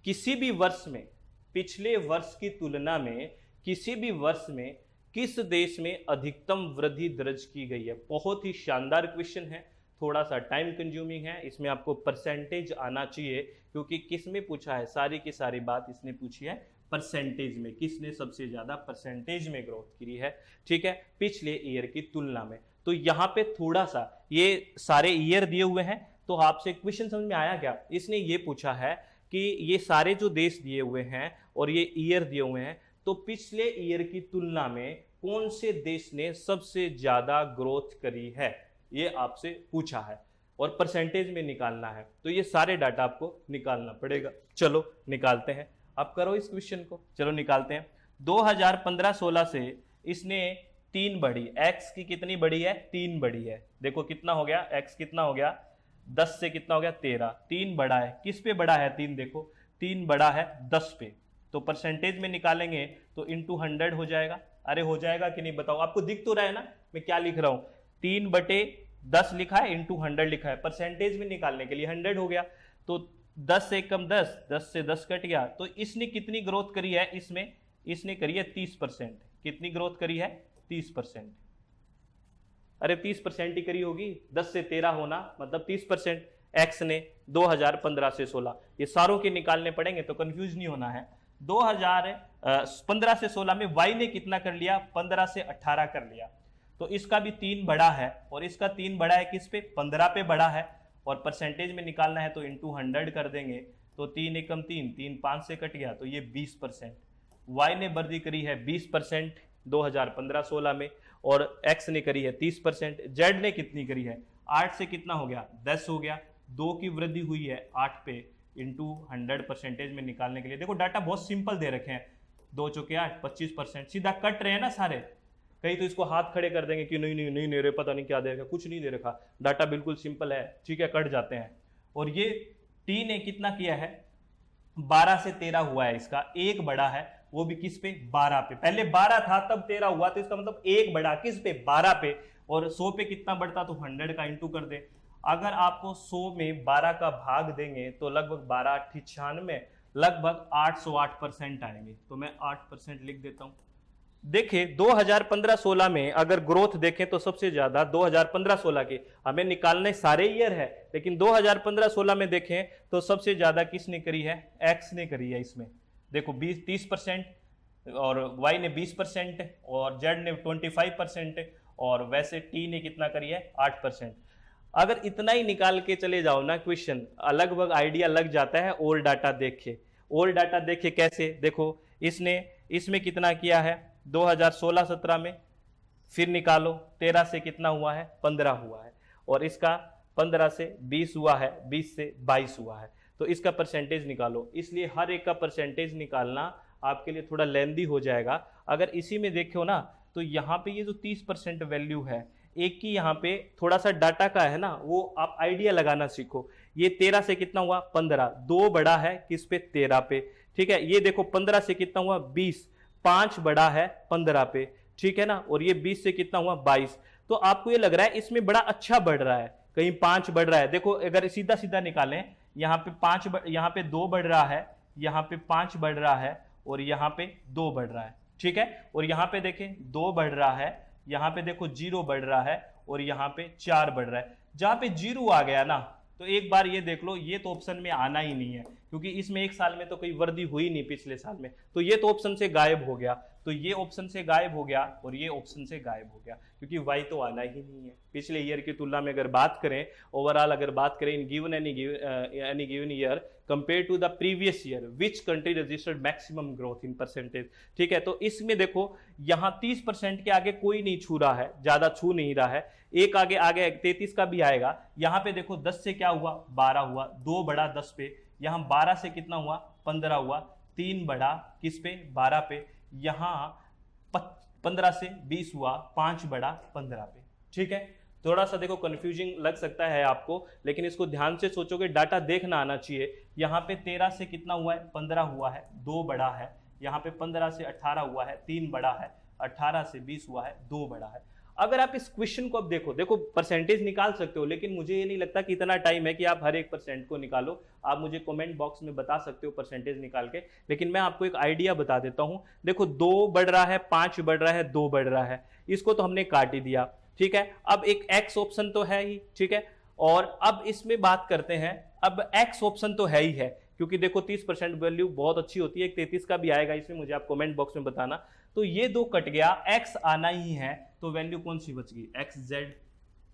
किसी भी वर्ष में, पिछले वर्ष की तुलना में किसी भी वर्ष में किस देश में अधिकतम वृद्धि दर्ज की गई है? बहुत ही शानदार क्वेश्चन है, थोड़ा सा टाइम कंज्यूमिंग है, इसमें आपको परसेंटेज आना चाहिए, क्योंकि किस में पूछा है? सारी की सारी बात इसने पूछी है परसेंटेज में, किसने सबसे ज्यादा परसेंटेज में ग्रोथ की है, ठीक है, पिछले ईयर की तुलना में। तो यहाँ पे थोड़ा सा ये सारे ईयर दिए हुए हैं, तो आपसे क्वेश्चन समझ में आया क्या? इसने ये पूछा है कि ये सारे जो देश दिए हुए हैं और ये ईयर दिए हुए हैं, तो पिछले ईयर की तुलना में कौन से देश ने सबसे ज्यादा ग्रोथ करी है, ये आपसे पूछा है और परसेंटेज में निकालना है। तो ये सारे डाटा आपको निकालना पड़ेगा। चलो निकालते हैं, आप करो इस क्वेश्चन को, चलो निकालते हैं। 2015-16 से इसने 3 बढ़ी, x की कितनी बढ़ी है? 3 बढ़ी है। देखो कितना हो गया, x कितना हो गया? 10 से कितना हो गया? 13। 3 बढ़ा है, किस पे बढ़ा है? 3 देखो, 3 बढ़ा है 10 पे, तो परसेंटेज में निकालेंगे तो इंटू 100 हो जाएगा। अरे हो जाएगा कि नहीं बताओ? आपको दिख तो रहा है ना मैं क्या लिख रहा हूं? 3/10 लिखा है, इंटू 100 लिखा है, परसेंटेज में निकालने के लिए 100 हो गया। तो 10 से कम 10, 10 से 10 कट गया, तो इसने कितनी ग्रोथ करी है? इसमें इसने करी है 30%। कितनी ग्रोथ करी है? 30%। अरे 30% ही करी होगी, 10 से 13 होना मतलब 30%। एक्स ने 2015 से 16, ये सारों के निकालने पड़ेंगे तो कंफ्यूज नहीं होना है। 2015 से 16 में वाई ने कितना कर लिया? 15 से 18 कर लिया। तो इसका भी 3 बड़ा है और इसका 3 बड़ा है किस पे? 15 पे बड़ा है। और परसेंटेज में निकालना है तो इंटू 100 कर देंगे, तो 3 एकम 3, 3 5 से कट गया, तो ये 20%। वाई ने वृद्धि करी है 20% 2015-16 में और एक्स ने करी है 30%। जेड ने कितनी करी है? 8 से कितना हो गया? 10 हो गया। 2 की वृद्धि हुई है 8 पे, इंटू 100 परसेंटेज में निकालने के लिए। देखो डाटा बहुत सिंपल दे रखे हैं, 2 चौके 8, 25%, सीधा कट रहे हैं ना सारे। कहीं तो इसको हाथ खड़े कर देंगे कि नहीं नहीं नहीं नहीं रे, पता नहीं क्या दे रखा, कुछ नहीं दे रखा, डाटा बिल्कुल सिंपल है, ठीक है, कट जाते हैं। और ये टी ने कितना किया है? 12 से 13 हुआ है, इसका एक बड़ा है, वो भी किस पे? 12 पे। पहले 12 था तब 13 हुआ, तो इसका मतलब एक बड़ा किस पे? 12 पे। और 100 पे कितना बढ़ता? तो 100 का इंटू कर दे। अगर आपको 100 में 12 का भाग देंगे तो लगभग 12 96, लगभग 808% आएंगे। तो मैं 8% लिख देता हूं। देखिए 2015-16 में अगर ग्रोथ देखें तो सबसे ज्यादा 2015-16 के, हमें निकालने सारे ईयर है, लेकिन 2015-16 में देखें तो सबसे ज्यादा किसने करी है? एक्स ने करी है। इसमें देखो 30% और वाई ने 20% और जेड ने 25% और वैसे टी ने कितना करी है? 8%। अगर इतना ही निकाल के चले जाओ ना क्वेश्चन, लगभग आइडिया लग जाता है। ओल्ड डाटा देखे, ओल्ड डाटा देखे कैसे? देखो इसने इसमें कितना किया है 2016-17 में, फिर निकालो 13 से कितना हुआ है? 15 हुआ है, और इसका 15 से 20 हुआ है, 20 से 22 हुआ है, तो इसका परसेंटेज निकालो। इसलिए हर एक का परसेंटेज निकालना आपके लिए थोड़ा लेंदी हो जाएगा। अगर इसी में देखो ना तो यहाँ पे ये जो 30% वैल्यू है, एक की यहाँ पे थोड़ा सा डाटा का है ना, वो आप आइडिया लगाना सीखो। ये 13 से कितना हुआ? 15, 2 बड़ा है किस पे? 13 पे, ठीक है। ये देखो 15 से कितना हुआ? 20, 5 बड़ा है 15 पे, ठीक है ना। और ये 20 से कितना हुआ? 22। तो आपको ये लग रहा है इसमें बड़ा अच्छा बढ़ रहा है, कहीं 5 बढ़ रहा है। देखो अगर सीधा सीधा निकालें, यहाँ पे 5 यहाँ पे 2 बढ़ रहा है, यहाँ पे 5 बढ़ रहा है और यहाँ पे 2 बढ़ रहा है। ठीक है। और यहाँ पे देखें 2 बढ़ रहा है, यहाँ पे देखो 0 बढ़ रहा है और यहाँ पे 4 बढ़ रहा है। जहाँ पे 0 आ गया ना, तो एक बार ये देख लो, ये तो ऑप्शन में आना ही नहीं है, क्योंकि इसमें एक साल में तो कोई वृद्धि हुई नहीं पिछले साल में, तो ये तो ऑप्शन से गायब हो गया। तो ये ऑप्शन से गायब हो गया और ये ऑप्शन से गायब हो गया, क्योंकि वाई तो आना ही नहीं है। पिछले ईयर की तुलना में अगर बात करें, ओवरऑल अगर बात करें in given any given year compare to the previous year, which country registered maximum growth in percentage, ठीक है। तो इसमें देखो यहाँ 30% के आगे कोई नहीं छू रहा है, ज्यादा छू नहीं रहा है। एक आगे आगे 33 का भी आएगा। यहाँ पे देखो 10 से क्या हुआ, 12 हुआ, 2 बढ़ा 10 पे, यहाँ 12 से कितना हुआ, 15 हुआ, 3 बढ़ा किस पे, 12 पे, यहाँ 15 से 20 हुआ, 5 बढ़ा 15 पे, ठीक है। थोड़ा सा देखो कंफ्यूजिंग लग सकता है आपको, लेकिन इसको ध्यान से सोचोगे, डाटा देखना आना चाहिए। यहाँ पे 13 से कितना हुआ है, 15 हुआ है, 2 बढ़ा है। यहाँ पे 15 से 18 हुआ है, 3 बढ़ा है। 18 से 20 हुआ है, 2 बढ़ा है। अगर आप इस क्वेश्चन को अब देखो परसेंटेज निकाल सकते हो, लेकिन मुझे ये नहीं लगता कि इतना टाइम है कि आप हर एक परसेंट को निकालो। आप मुझे कमेंट बॉक्स में बता सकते हो परसेंटेज निकाल के, लेकिन मैं आपको एक आइडिया बता देता हूं। देखो 2 बढ़ रहा है, 5 बढ़ रहा है, 2 बढ़ रहा है, इसको तो हमने काट ही दिया, ठीक है। अब एक एक्स ऑप्शन तो है ही, ठीक है। और अब इसमें बात करते हैं, अब एक्स ऑप्शन तो है ही है, क्योंकि देखो 30% वैल्यू बहुत अच्छी होती है। एक 33 का भी आएगा इसमें, मुझे आप कमेंट बॉक्स में बताना। तो ये 2 कट गया, एक्स आना ही है, तो वैल्यू कौन सी बच गई, एक्स जेड।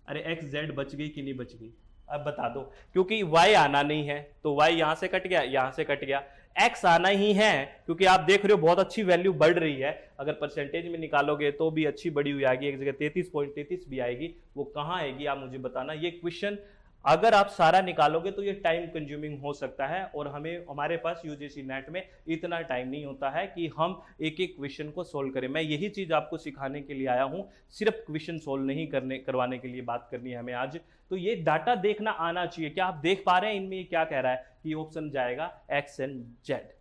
अरे एक्स जेड बच गई कि नहीं बच गई, अब बता दो। क्योंकि वाई आना नहीं है, तो वाई यहां से कट गया, यहां से कट गया। एक्स आना ही है, क्योंकि आप देख रहे हो बहुत अच्छी वैल्यू बढ़ रही है। अगर परसेंटेज में निकालोगे तो भी अच्छी बढ़ी हुई आएगी, एक जगह 33.33 भी आएगी। वो कहां आएगी आप मुझे बताना। ये क्वेश्चन अगर आप सारा निकालोगे तो ये टाइम कंज्यूमिंग हो सकता है, और हमारे पास यूजीसी नेट में इतना टाइम नहीं होता है कि हम एक एक क्वेश्चन को सोल्व करें। मैं यही चीज आपको सिखाने के लिए आया हूं, सिर्फ क्वेश्चन सोल्व नहीं करवाने के लिए बात करनी है हमें आज। तो ये डाटा देखना आना चाहिए। क्या आप देख पा रहे हैं इनमें ये क्या कह रहा है कि ऑप्शन जाएगा एक्स एंड जेड।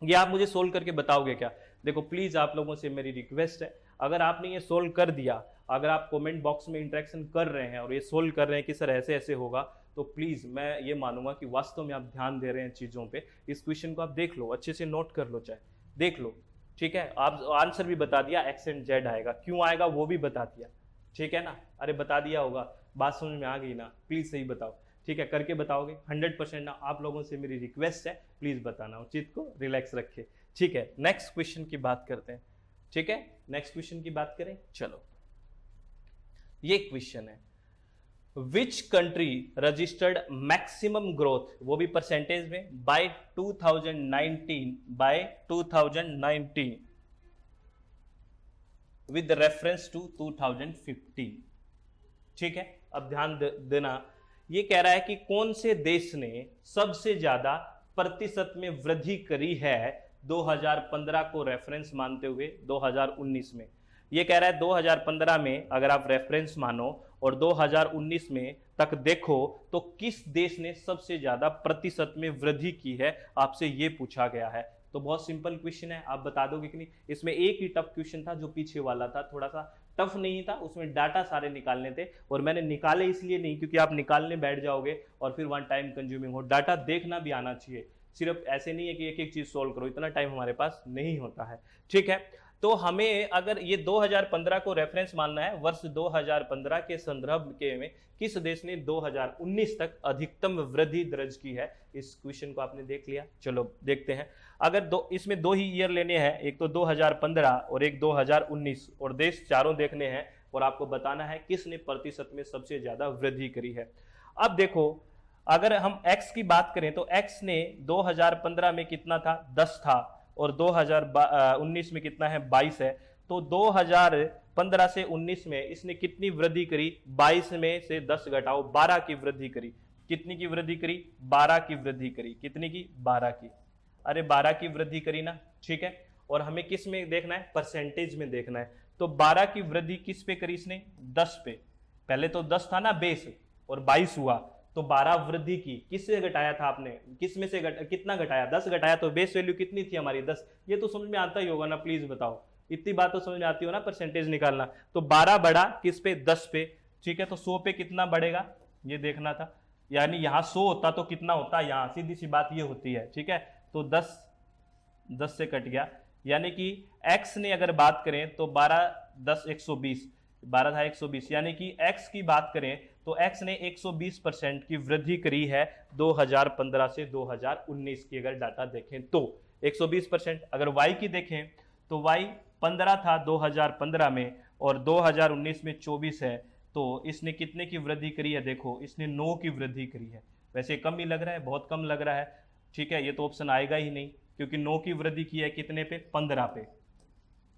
ये आप मुझे सोल्व करके बताओगे क्या। देखो प्लीज आप लोगों से मेरी रिक्वेस्ट है, अगर आपने ये सोल्व कर दिया, अगर आप कमेंट बॉक्स में इंटरेक्शन कर रहे हैं और ये सोल्व कर रहे हैं कि सर ऐसे ऐसे होगा, तो प्लीज मैं ये मानूंगा कि वास्तव में आप ध्यान दे रहे हैं चीजों पे। इस क्वेश्चन को आप देख लो, अच्छे से नोट कर लो, चाहे देख लो, ठीक है। आप आंसर भी बता दिया, एक्स एंड जेड आएगा, क्यों आएगा वो भी बता दिया, ठीक है ना। अरे बता दिया होगा, बात समझ में आ गई ना, प्लीज सही बताओ, ठीक है। करके बताओगे 100% ना। आप लोगों से मेरी रिक्वेस्ट है, प्लीज बताना, चित्त को रिलैक्स रखे, ठीक है। नेक्स्ट क्वेश्चन की बात करते हैं, ठीक है। नेक्स्ट क्वेश्चन की बात करें, चलो। ये क्वेश्चन है, विच कंट्री रजिस्टर्ड मैक्सिमम ग्रोथ, वो भी परसेंटेज में, बाय 2019 विद रेफरेंस टू 2015, ठीक है। अब ध्यान देना, ये कह रहा है कि कौन से देश ने सबसे ज्यादा प्रतिशत में वृद्धि करी है 2015 को रेफरेंस मानते हुए 2019 में। ये कह रहा है 2015 में अगर आप रेफरेंस मानो और 2019 में तक देखो, तो किस देश ने सबसे ज्यादा प्रतिशत में वृद्धि की है, आपसे ये पूछा गया है। तो बहुत सिंपल क्वेश्चन है, आप बता दोगे कि नहीं। इसमें एक ही टफ क्वेश्चन था जो पीछे वाला था, थोड़ा सा टफ नहीं था, उसमें डाटा सारे निकालने थे, और मैंने निकाले इसलिए नहीं क्योंकि आप निकालने बैठ जाओगे और फिर वन टाइम कंज्यूमिंग हो। डाटा देखना भी आना चाहिए, सिर्फ ऐसे नहीं है कि एक एक चीज सोल्व करो, इतना टाइम हमारे पास नहीं होता है, ठीक है। तो हमें अगर ये 2015 को रेफरेंस मानना है, वर्ष 2015 के संदर्भ के में किस देश ने 2019 तक अधिकतम वृद्धि दर्ज की है, इस क्वेश्चन को आपने देख लिया। चलो देखते हैं, अगर इसमें 2 ही ईयर लेने हैं, एक तो 2015 और एक 2019, और देश चारों देखने हैं, और आपको बताना है किसने प्रतिशत में सबसे ज्यादा वृद्धि करी है। अब देखो, अगर हम x की बात करें तो x ने 2015 में कितना था, 10 था, और 2019 में कितना है, 22 है। तो 2015 से 19 में इसने कितनी वृद्धि करी, 22 में से 10 घटाओ, 12 की वृद्धि करी। कितनी की वृद्धि करी, 12 की वृद्धि करी। कितनी की, 12 की। अरे 12 की वृद्धि करी ना, ठीक है। और हमें किस में देखना है, परसेंटेज में देखना है। तो 12 की वृद्धि किस पे करी इसने, 10 पे। पहले तो 10 था ना बेस, और 22 हुआ, तो 12 वृद्धि की। किससे घटाया था आपने, किस में से कितना घटाया, 10 घटाया, तो बेस वैल्यू कितनी थी हमारी, 10। ये तो समझ में आता ही होगा ना, प्लीज बताओ, इतनी बात तो समझ में आती हो ना, परसेंटेज निकालना। तो 12 बढ़ा किस पे, 10 पे, ठीक है। तो 100 पे कितना बढ़ेगा ये देखना था, यानी यहां 100 होता तो कितना होता, यहां सीधी सी बात ये होती है, ठीक है। तो 10 से कट गया, यानी कि x ने अगर बात करें तो 12 10 120, 12 था 120, यानी कि x की बात करें तो x ने 120% की वृद्धि करी है 2015 से 2019 की अगर डाटा देखें तो 120%। अगर y की देखें तो y 15 था 2015 में और 2019 में 24 है, तो इसने कितने की वृद्धि करी है? देखो इसने 9 की वृद्धि करी है। वैसे कम ही लग रहा है, बहुत कम लग रहा है, ठीक है, ये तो ऑप्शन आएगा ही नहीं, क्योंकि 9 की वृद्धि की है कितने पे? 15 पे।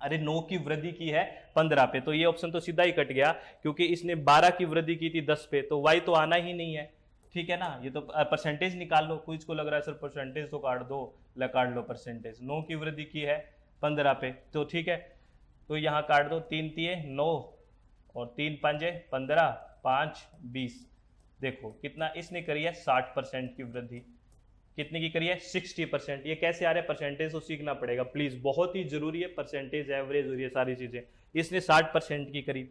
अरे 9 की वृद्धि की है 15 पे, तो ये ऑप्शन तो सीधा ही कट गया, क्योंकि इसने 12 की वृद्धि की थी 10 पे, तो y तो आना ही नहीं है, ठीक है ना। ये तो परसेंटेज निकाल लो, कुछ को लग रहा है सर परसेंटेज तो काट दो, काट लो परसेंटेज। 9 की वृद्धि की है 15 पे, तो ठीक है, तो यहाँ काट दो, 3 तिये 9 और 3 पंजे 15, 5 20। देखो कितना इसने करी है? 60% की वृद्धि। कितने की करी है? 60%। ये कैसे आ रहा है? परसेंटेज तो सीखना पड़ेगा प्लीज, बहुत ही जरूरी है, परसेंटेज एवरेज हो रही है सारी चीजें। इसने 60% की करी।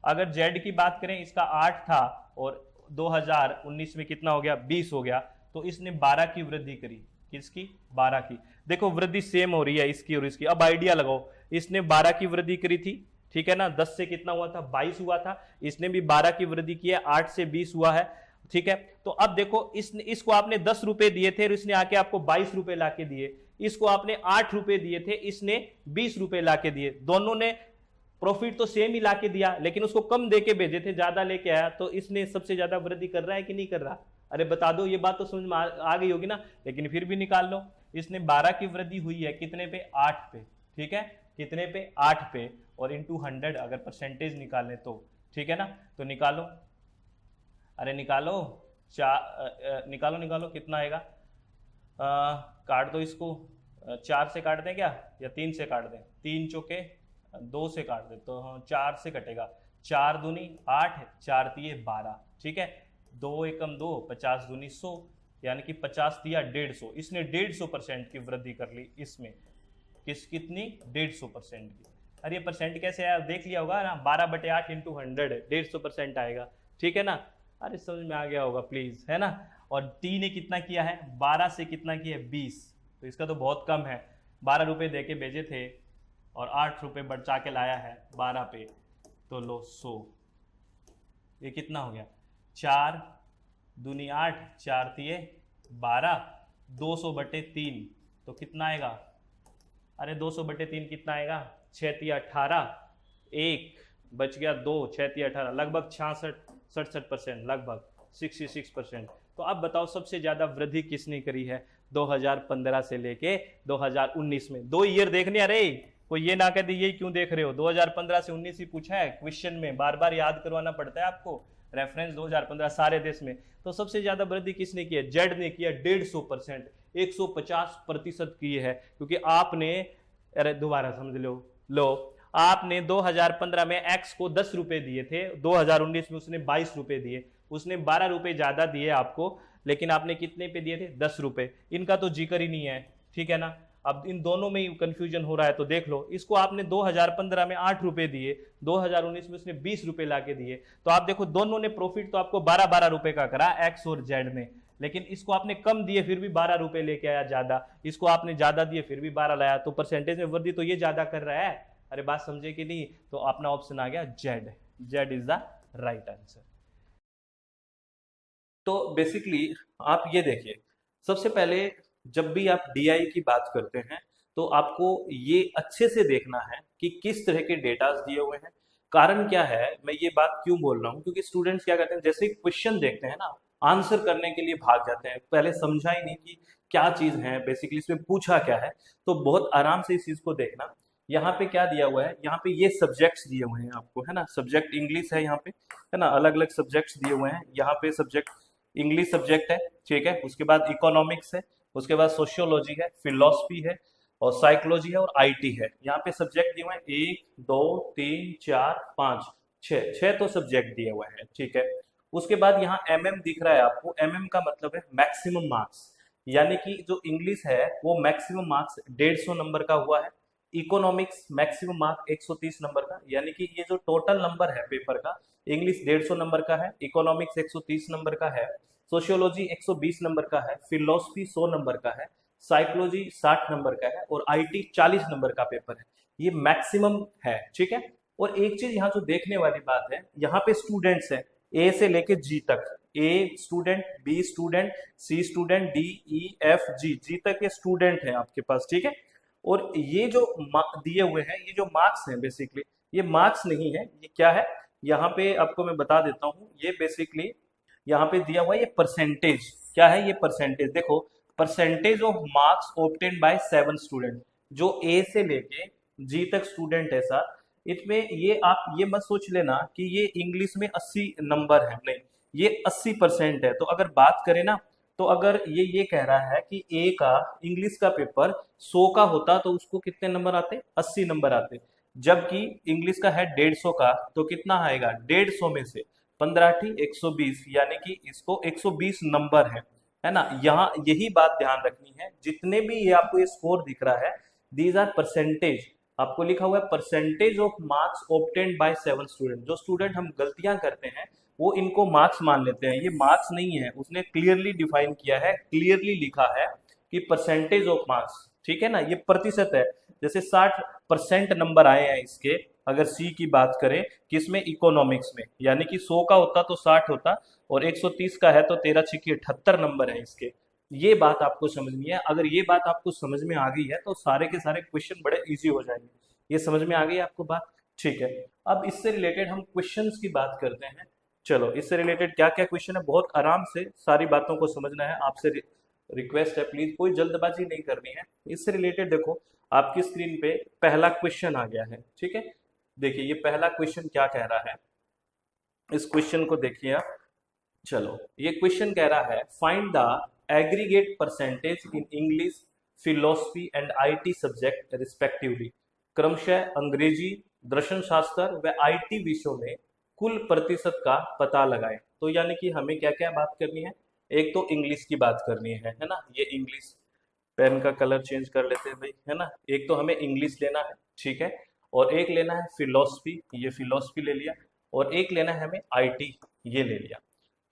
अगर जेड की बात करें, इसका 8 था और 2019 में कितना हो गया? 20 हो गया, तो इसने 12 की वृद्धि करी। किसकी? 12 की। देखो वृद्धि सेम हो रही है इसकी और इसकी। अब आइडिया लगाओ, इसने 12 की वृद्धि करी थी, ठीक है ना, 10 से कितना हुआ था? 22 हुआ था। इसने भी 12 की वृद्धि की है, 8 से 20 हुआ है, ठीक है। तो अब देखो इसको आपने 10 रुपए दिए थे और इसने आके आपको 22 रुपए लाके दिए। इसको आपने 8 रुपए दिए थे, इसने 20 रुपए लाके दिए। दोनों ने प्रॉफिट तो सेम ही लाके दिया, लेकिन उसको कम देके भेजे थे, ज्यादा लेके आया, तो इसने सबसे ज्यादा वृद्धि कर रहा है कि नहीं कर रहा? अरे बता दो, ये बात तो समझ में आ गई होगी ना, लेकिन फिर भी निकाल लो। इसने 12 की वृद्धि हुई है कितने पे? 8 पे, ठीक है, कितने पे? 8 पे, और इंटू 100 अगर परसेंटेज निकालें तो, ठीक है ना, तो निकालो, अरे निकालो, निकालो कितना आएगा? काट दो इसको, 4 से काट दें क्या, या 3 से काट दें? 3 चौके 2 से काट दें तो हाँ 4 से कटेगा। 4 दूनी 8, 4 तिये 12, ठीक है, 2 एकम 2, 50 दूनी 100, यानी कि 50 दिया 150। इसने 150% की वृद्धि कर ली इसमें। कितनी? 150% की। अरे ये परसेंट कैसे आया? देख लिया होगा ना, 12/8 इंटू 100, 150% आएगा, ठीक है ना। अरे समझ में आ गया होगा प्लीज, है ना। और टी ने कितना किया है? 12 से कितना किया है? 20, तो इसका तो बहुत कम है। 12 रुपए दे के भेजे थे और 8 रुपए बचा के लाया है 12 पे, तो लो 100। ये कितना हो गया? 4 दूनी 8, 4 तिये 12, 200/3, तो कितना आएगा? अरे 200/3 कितना आएगा? 6 तिया 18, 1 बच गया 2, 6 तिया 18, लगभग 67% लगभग 66%। तो अब बताओ सबसे ज्यादा वृद्धि किसने करी है 2015 से लेके 2019 में? 2 ईयर देखने, अरे कोई ये ना कह दे यही क्यों देख रहे हो, 2015 से 19 ही पूछा है क्वेश्चन में, बार बार याद करवाना पड़ता है आपको, रेफरेंस 2015 सारे देश में। तो सबसे ज्यादा वृद्धि किसने की है? जेड ने किया 150%, 150% की है, क्योंकि आपने, अरे दोबारा समझ लो आपने 2015 में एक्स को 10 रुपए दिए थे, 2019 में उसने 22 रुपए दिए, उसने 12 रुपए ज्यादा दिए आपको, लेकिन आपने कितने पे दिए थे? 10 रुपए। इनका तो जिक्र ही नहीं है, ठीक है ना। अब इन दोनों में ही कंफ्यूजन हो रहा है, तो देख लो, इसको आपने 2015 में 8 रुपए दिए, 2019 में उसने 20 रुपए लाके दिए, तो आप देखो दोनों ने प्रॉफिट तो आपको 12-12 रुपए का करा, एक्स और जेड ने, लेकिन इसको आपने कम दिए फिर भी 12 रुपए लेके आया ज्यादा, इसको आपने ज्यादा दिए फिर भी 12 लाया, तो परसेंटेज में वृद्धि तो ये ज्यादा कर रहा है। अरे बात समझे कि नहीं? तो अपना ऑप्शन आ गया Z, Z is the right answer. तो बेसिकली आप ये देखिए, सबसे पहले जब भी आप डीआई की बात करते हैं तो आपको ये अच्छे से देखना है कि किस तरह के डेटास दिए हुए हैं। कारण क्या है, मैं ये बात क्यों बोल रहा हूँ, क्योंकि स्टूडेंट्स क्या करते हैं, जैसे क्वेश्चन देखते हैं ना, आंसर करने के लिए भाग जाते हैं, पहले समझा ही नहीं कि क्या चीज है, बेसिकली इसमें पूछा क्या है। तो बहुत आराम से इस चीज को देखना। यहाँ पे क्या दिया हुआ है, यहाँ पे ये सब्जेक्ट्स दिए हुए हैं आपको, है ना, सब्जेक्ट इंग्लिश है यहाँ पे, है ना, अलग अलग सब्जेक्ट्स दिए हुए हैं। यहाँ पे सब्जेक्ट इंग्लिश सब्जेक्ट है, ठीक है, उसके बाद इकोनॉमिक्स है, उसके बाद सोशियोलॉजी है, फिलोसफी है, और साइकोलॉजी है, और आईटी है। यहाँ पे सब्जेक्ट दिए हुए हैं 1 2 3 4 5 6 तो सब्जेक्ट दिए हुए हैं, ठीक है। उसके बाद यहाँ एमएम दिख रहा है आपको, एमएम का मतलब है मैक्सिमम मार्क्स, यानी कि जो इंग्लिश है वो मैक्सिमम मार्क्स 150 नंबर का हुआ है, इकोनॉमिक्स मैक्सिमम मार्क 130 नंबर का, यानी कि ये जो टोटल नंबर है पेपर का, इंग्लिश 150 नंबर का है, इकोनॉमिक्स 130 नंबर का है, सोशियोलॉजी 120 नंबर का है, फिलोसफी 100 नंबर का है, साइकोलॉजी 60 नंबर का है और आईटी 40 नंबर का पेपर है। ये मैक्सिमम है, ठीक है। और एक चीज यहाँ जो देखने वाली बात है, यहाँ पे स्टूडेंट्स है ए से लेके जी तक, A student, B student, C student, D E F G, G तक के स्टूडेंट है आपके पास, ठीक है। और ये जो दिए हुए हैं, ये जो मार्क्स हैं बेसिकली, ये मार्क्स नहीं है, ये क्या है, यहाँ पे आपको मैं बता देता हूँ। ये बेसिकली यहाँ पे दिया हुआ है, ये परसेंटेज क्या है, ये परसेंटेज देखो, percentage of marks obtain bye 7 student, जो ए से लेके जी तक स्टूडेंट है सर। इसमें ये आप ये मत सोच लेना कि ये इंग्लिश में 80 नंबर है, नहीं, ये 80% है। तो अगर बात करें ना, तो अगर ये कह रहा है कि ए का इंग्लिश का पेपर 100 का होता तो उसको कितने नंबर आते, 80 नंबर आते। जबकि इंग्लिश का है 150 का, तो कितना आएगा, 150 में से 15 120, यानी कि इसको 120 नंबर है ना। यहाँ यही बात ध्यान रखनी है, जितने भी ये आपको ये स्कोर दिख रहा है, दीज आर परसेंटेज, आपको लिखा हुआ है percentage of marks obtained by 7 student. जो स्टूडेंट हम गलतियां करते हैं वो इनको मार्क्स मान लेते हैं, ये मार्क्स नहीं है, उसने क्लियरली डिफाइन किया है, क्लियरली लिखा है कि परसेंटेज ऑफ मार्क्स, ठीक है ना, ये प्रतिशत है। जैसे 60% नंबर आए हैं इसके, अगर सी की बात करें किसमें, इकोनॉमिक्स में, यानी कि 100 का होता तो 60 होता, और 130 का है तो 13 छिकी 78 नंबर है इसके। ये बात आपको समझनी है। अगर ये बात आपको समझ में आ गई है तो सारे के सारे क्वेश्चन बड़े इजी हो जाएंगे। ये समझ में आ गई आपको बात, ठीक है। अब इससे रिलेटेड हम क्वेश्चंस की बात करते हैं। चलो, इससे रिलेटेड क्या क्या क्वेश्चन है, बहुत आराम से सारी बातों को समझना है। आपसे रिक्वेस्ट है, प्लीज कोई जल्दबाजी नहीं करनी है। इससे रिलेटेड देखो, आपकी स्क्रीन पे पहला क्वेश्चन आ गया है, ठीक है। देखिए ये पहला क्वेश्चन क्या कह रहा है, इस क्वेश्चन को देखिए आप। चलो, ये क्वेश्चन कह रहा है, find the aggregate percentage in English, philosophy and IT subject respectively. क्रमशः अंग्रेजी, दर्शन शास्त्र व आईटी विषयों में कुल प्रतिशत का पता लगाएं। तो यानी कि हमें क्या क्या बात करनी है, एक तो इंग्लिश की बात करनी है ना, ये इंग्लिश, पेन का कलर चेंज कर लेते हैं भाई, है ना। एक तो हमें इंग्लिश लेना है, ठीक है, और एक लेना है फिलोसफी, ये फिलोसफी ले लिया, और एक लेना है हमें आईटी, ये ले लिया।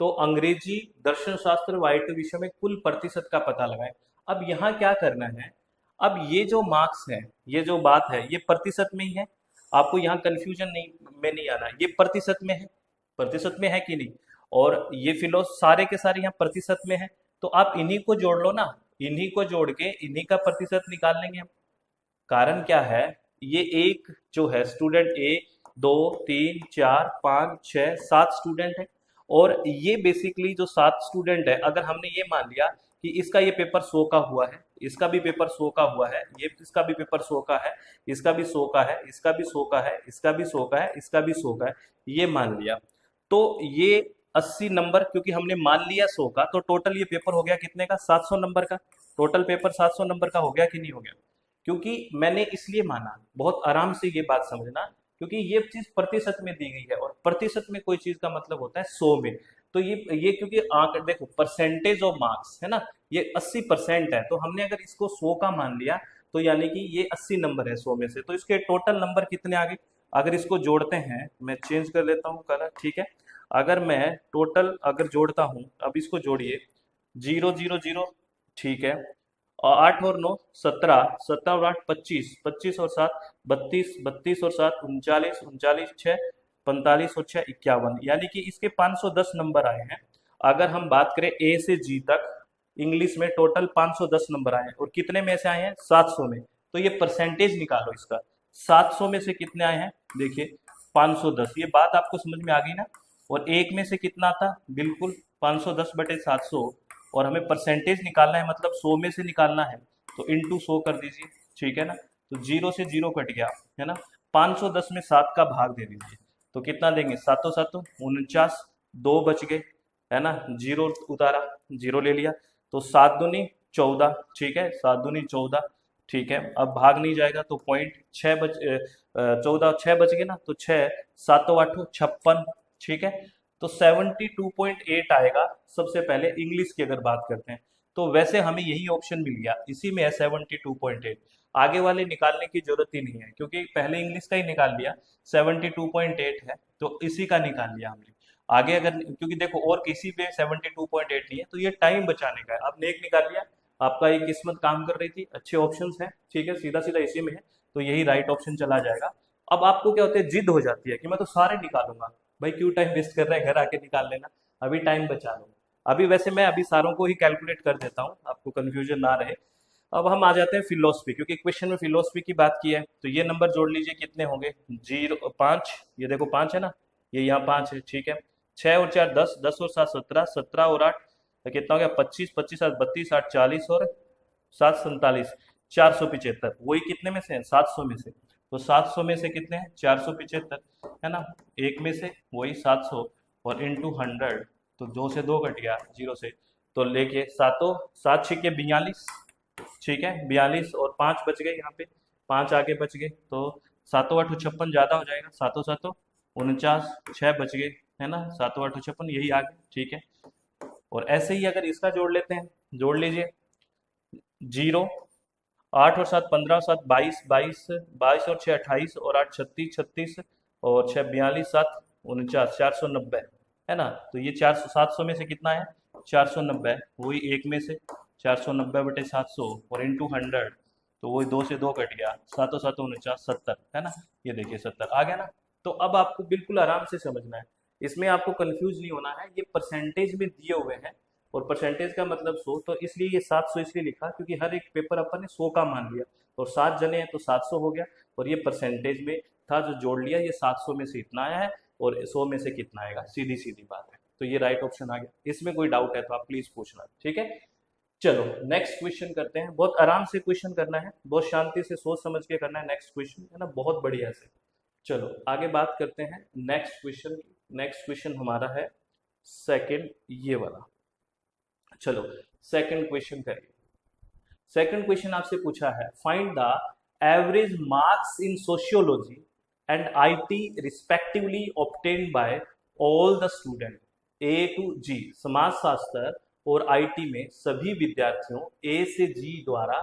तो अंग्रेजी, दर्शन शास्त्र व आईटी विषय में कुल प्रतिशत का पता लगाएं। अब यहाँ क्या करना है, अब ये जो मार्क्स है, ये जो बात है, ये प्रतिशत में ही है, आपको यहाँ कंफ्यूजन नहीं आना, ये प्रतिशत में है, प्रतिशत में है कि नहीं, और ये सारे के सारे यहाँ प्रतिशत में है, तो आप इन्हीं को जोड़ लो ना, इन्हीं को जोड़ के इन्हीं का प्रतिशत निकाल लेंगे हम। कारण क्या है, ये एक जो है स्टूडेंट ए, 2 3 4 5 6 7 स्टूडेंट है, और ये बेसिकली जो 7 स्टूडेंट है, अगर हमने ये मान लिया कि इसका ये पेपर 100 का हुआ है, इसका भी पेपर 100 का हुआ है, ये इसका भी पेपर 100 का है, इसका भी 100 का है, इसका भी 100 का है, इसका भी 100 का है, इसका भी 100 का है, ये मान लिया, तो ये 80 नंबर, क्योंकि हमने मान लिया 100 का, तो टोटल ये पेपर हो गया कितने का, 700 नंबर का। टोटल पेपर 700 नंबर का हो गया कि नहीं हो गया, क्योंकि मैंने इसलिए माना, बहुत आराम से ये बात समझना, क्योंकि ये चीज प्रतिशत में दी गई है, और प्रतिशत में कोई चीज का मतलब होता है 100 में। तो ये क्योंकि आंक देखो, परसेंटेज ऑफ मार्क्स है ना, ये 80% है, तो हमने अगर इसको 100 का मान लिया, तो यानी कि ये 80 नंबर है 100 में से, तो इसके टोटल नंबर कितने आ गए। अगर इसको जोड़ते हैं, मैं चेंज कर लेता हूँ कलर, ठीक है। अगर मैं टोटल अगर जोड़ता हूँ, अब इसको जोड़िए, 0 0 0, ठीक है, और 8 और 9 17, 17 और 8 25, 25 और 7 32, 32 और 7 39, 39 6 45 और 6 51, यानी कि इसके 510 नंबर आए हैं। अगर हम बात करें ए से जी तक इंग्लिश में टोटल 510 नंबर आए हैं, और कितने में से आए हैं, 700 में। तो ये परसेंटेज निकालो इसका, 700 में से कितने आए हैं, देखिए 510, ये बात आपको समझ में आ गई ना। और एक में से कितना आता, बिल्कुल 510/700, और हमें परसेंटेज निकालना है, मतलब 100 में से निकालना है, तो इंटू 100 कर दीजिए, ठीक है ना। तो 0 से 0 कट गया, है ना। 510 में 7 का भाग दे दीजिए, तो कितना देंगे, 7 7 49, 2 बच गए, है ना, 0 उतारा, 0 ले लिया, तो 7 दूनी 14, ठीक है, 7 दूनी 14, ठीक है। अब भाग नहीं जाएगा, तो पॉइंट 6 14 6 बच गए ना, तो 6 7 8 56, ठीक है। तो 72.8 आएगा सबसे पहले इंग्लिश की अगर बात करते हैं, तो वैसे हमें यही ऑप्शन मिल गया, इसी में है 72.8, आगे वाले निकालने की जरूरत ही नहीं है, क्योंकि पहले इंग्लिश का ही निकाल लिया, 72.8 है, तो इसी का निकाल लिया हमने। आगे अगर, क्योंकि देखो और किसी पे 72.8 नहीं है, तो ये टाइम बचाने का है, आपने एक निकाल लिया, आपका ये किस्मत काम कर रही थी, अच्छे ऑप्शंस हैं, ठीक है, सीधा सीधा इसी में है, तो यही राइट ऑप्शन चला जाएगा। अब आपको क्या होता है, जिद हो जाती है कि मैं तो सारे निकालूंगा। भाई क्यों टाइम वेस्ट कर रहे हैं, घर आके निकाल लेना, अभी टाइम बचा लो। अभी वैसे मैं अभी सारों को ही कैलकुलेट कर देता हूँ, आपको कंफ्यूजन ना रहे। अब हम आ जाते हैं फिलोसफी, क्योंकि क्वेश्चन में फिलोसफी की बात की है, तो ये नंबर जोड़ लीजिए, कितने होंगे, 0 5, ये देखो 5 है ना, ये यहाँ 5 है, ठीक है। 6 और 4 10, 10 और 7 17, 17 और 8 तो कितना हो गया, 25, 25 7 32, 8 40 और 7 47, 475। वही कितने में से है, 700 में से। तो 700 में से कितने हैं, 475 है ना, एक में से वही 700 और इंटू 100, तो 2 से 2 कट गया, 0 से, तो लेके सातों 7 छिके 42, ठीक है, 42 और 5 बच गए, यहाँ पे 5 आगे बच गए, तो 7 8 56 ज्यादा हो जाएगा, 7 7 49, 6 बच गए, है ना, 7 8 56 यही आ गए, ठीक है। और ऐसे ही अगर इसका जोड़ लेते हैं, जोड़ लीजिए, 0 8 और 7 15, 7 22, 22 22 और 6 28 और 8 36 36 और 6 42, 7 49, 490 है ना। तो ये 400 700 में से कितना है, 490, वही एक में से 490 बटे 700 और इंटू 100, तो वही 2 से 2 कट गया, 7 7 49, 70 है ना, ये देखिए 70 आ गया ना। तो अब आपको बिल्कुल आराम से समझना है, इसमें आपको कंफ्यूज नहीं होना है, ये परसेंटेज में दिए हुए हैं और परसेंटेज का मतलब 100, तो इसलिए ये 700 इसलिए लिखा क्योंकि हर एक पेपर अपन ने 100 का मान लिया, और 7 जने हैं तो 700 हो गया, और ये परसेंटेज में था जो जोड़ लिया, ये 700 में से इतना आया है और 100 में से कितना आएगा, सीधी सीधी बात है। तो ये राइट ऑप्शन आ गया, इसमें कोई डाउट है तो आप प्लीज पूछना, ठीक है। चलो नेक्स्ट क्वेश्चन करते हैं, बहुत आराम से क्वेश्चन करना है, बहुत शांति से सोच समझ के करना है नेक्स्ट क्वेश्चन, है ना, बहुत बढ़िया से। चलो आगे बात करते हैं नेक्स्ट क्वेश्चन। नेक्स्ट क्वेश्चन हमारा है सेकंड, ये वाला। चलो सेकंड क्वेश्चन करिए। सेकंड क्वेश्चन आपसे पूछा है, find the average marks in sociology and IT respectively obtained by all the student A to G. समाज शास्त्र और आईटी में सभी विद्यार्थियों ए से जी द्वारा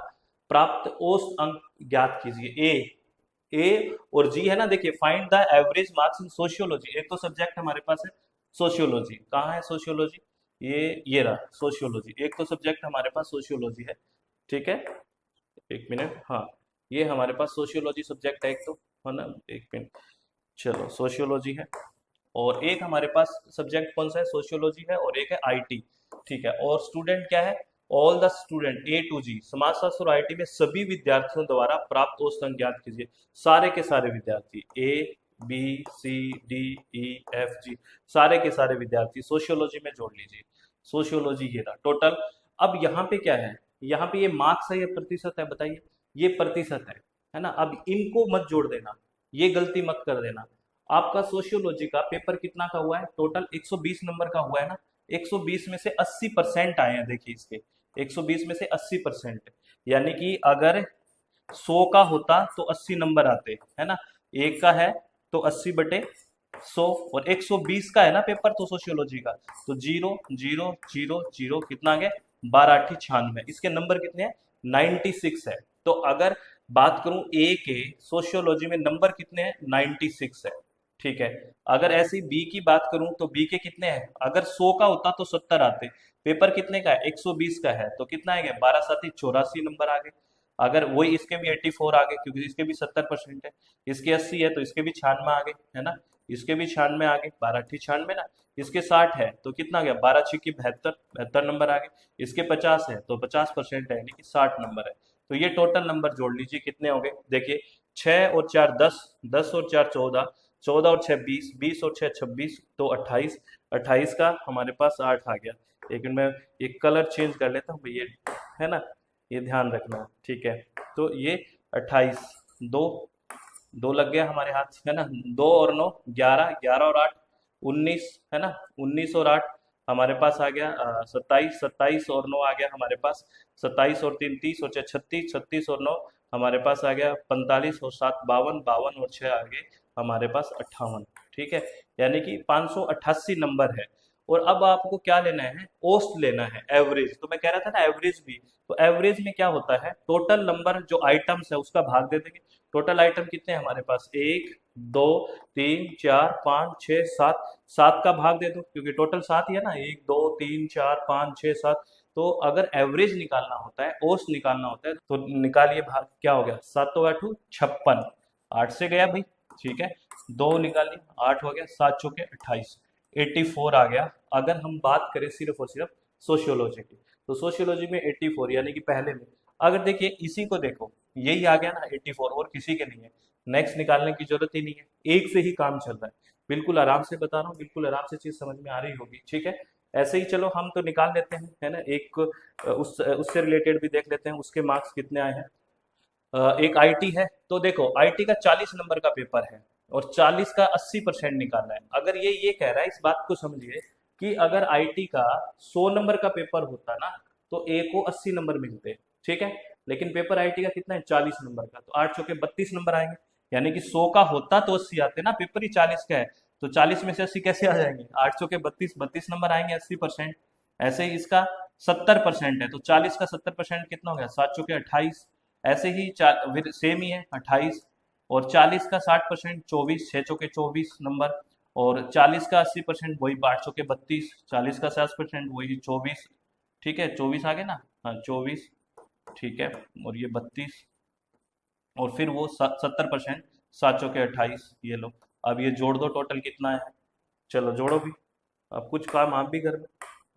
प्राप्त औसत अंक ज्ञात कीजिए। ए और जी है ना, देखिए find the average marks in sociology, एक तो सब्जेक्ट हमारे पास है सोशियोलॉजी, कहाँ है सोशियोलॉजी, ये रहा सोशियोलॉजी, एक तो सब्जेक्ट हमारे पास सोशियोलॉजी है, ठीक है, एक मिनट, हाँ ये हमारे पास सोशियोलॉजी सब्जेक्ट है एक तो, है ना, एक मिनट, चलो सोशियोलॉजी है, और एक हमारे पास सब्जेक्ट कौन सा है, सोशियोलॉजी है, और एक है आईटी, ठीक है। और स्टूडेंट क्या है, all the student A to G, समाजशास्त्र और आईटी में सभी विद्यार्थियों द्वारा प्राप्त औसत अंक ज्ञात कीजिए। सारे के सारे विद्यार्थी A B C D E F G, सारे के सारे विद्यार्थी सोशियोलॉजी में जोड़ लीजिए। सोशियोलॉजी ये रहा टोटल। अब यहाँ पे क्या है, यहाँ पे ये मार्क्स है, ये प्रतिशत है, बताइए, ये प्रतिशत है ना। अब इनको मत जोड़ देना, ये गलती मत कर देना। आपका सोशियोलॉजी का पेपर कितना का हुआ है, टोटल 120 नंबर का हुआ है ना, 120 में से 80% आए हैं, देखिए इसके 120 में से 80%, यानी कि अगर 100 का होता तो 80 नंबर आते, है ना, एक का है तो 80 बटे 100, और 120 का है ना पेपर तो सोशियोलॉजी का, तो 0 0 0 0 कितना आ गया, 12 8 96, इसके नंबर कितने हैं, 96 है। तो अगर बात करूं ए के सोशियोलॉजी में नंबर कितने हैं, 96 है, ठीक है। अगर ऐसी बी की बात करूं तो बी के कितने हैं, अगर 100 का होता तो 70 आते, पेपर कितने का है, 120 का है, तो कितना आएगा, 12 7 84 नंबर आ गए। अगर वही इसके भी 84 आ गए, क्योंकि इसके भी 70% है, इसके 80 है तो इसके भी 96 आ गए, है ना, इसके भी 96 आ गए, 12 8 96 ना, इसके 60 है तो कितना गया, 12 6 की 72 नंबर आ गए, इसके 50 है तो 50% है, यानी कि 60 नंबर है। तो ये टोटल नंबर जोड़ लीजिए कितने हो गए, देखिए 6 और 4 10, 10 और 4 14, 14 और 6 20, 20 और 6 26, तो 28, 28 का हमारे पास 8 आ गया। लेकिन मैं एक कलर चेंज कर लेता हूँ, ये है ना, ये ध्यान रखना, ठीक है। तो ये 28, दो लग गया हमारे हाथ, है ना, 2 और 9 11, 11 और 8 19, है ना, 19 और 8 हमारे पास आ गया 27, 27 और 9 आ गया हमारे पास 27 और 3 30 और 6 36, 36 और 9 हमारे पास आ गया 45 और 7 52, 52 और 6 आ गए हमारे पास 58, ठीक है, यानी कि 588 नंबर है। और अब आपको क्या लेना है, औसत लेना है, एवरेज। तो मैं कह रहा था ना एवरेज भी, तो एवरेज में क्या होता है, टोटल नंबर जो आइटम्स है उसका भाग दे देंगे। टोटल आइटम कितने हैं हमारे पास, 1 2 3 4 5 6 7, 7 का भाग दे दो, क्योंकि टोटल 7 ही है ना, 1 2 3 4 5 6 7, तो अगर एवरेज निकालना होता है, औसत निकालना होता है, तो निकालिए भाग, क्या हो गया 7 8 56, 8 से गया भाई, ठीक है, 2 निकालिए, 8 हो गया, 7 चौके 28, 84 आ गया। अगर हम बात करें सिर्फ और सिर्फ सोशियोलॉजी की, तो सोशियोलॉजी में 84 यानी कि पहले में, अगर देखिए इसी को देखो, यही आ गया ना 84, और किसी के नहीं है, नेक्स्ट निकालने की जरूरत ही नहीं है, एक से ही काम चल रहा है। बिल्कुल आराम से बता रहा हूँ, बिल्कुल आराम से चीज समझ में आ रही होगी, ठीक है। ऐसे ही चलो हम तो निकाल लेते हैं, है ना, एक उससे रिलेटेड भी देख लेते हैं, उसके मार्क्स कितने आए हैं। एक आईटी है, तो देखो आईटी का 40 नंबर का पेपर है और 40 का 80% निकालना है। अगर ये कह रहा है, इस बात को समझिए कि अगर आईटी का 100 नंबर का पेपर होता ना, तो ए को 80 नंबर मिलते, ठीक है, लेकिन पेपर आईटी का कितना है 40 नंबर का, तो 8 चौके 32 नंबर आएंगे, यानी कि 100 का होता तो 80 आते ना, पेपर ही 40 का है, तो 40 में से 80 कैसे आ जाएंगे, 8 चौके 32, 32 नंबर आएंगे, 80%। ऐसे ही इसका 70% है, तो 40 का 70% कितना हो गया, 7 चौके 28। ऐसे ही सेम ही है 28, और 40 का 60% 24, 6 चौके 24 नंबर, और 40 का 80% वही 8 चौके 32, 40 का 60% वही 24, ठीक है, 24 आ गए ना, हाँ 24, ठीक है, और ये 32, और फिर वो 70%, 7 चौके 28, ये लो। अब ये जोड़ दो, टोटल कितना है, चलो जोड़ो भी, अब कुछ काम आप भी कर लो,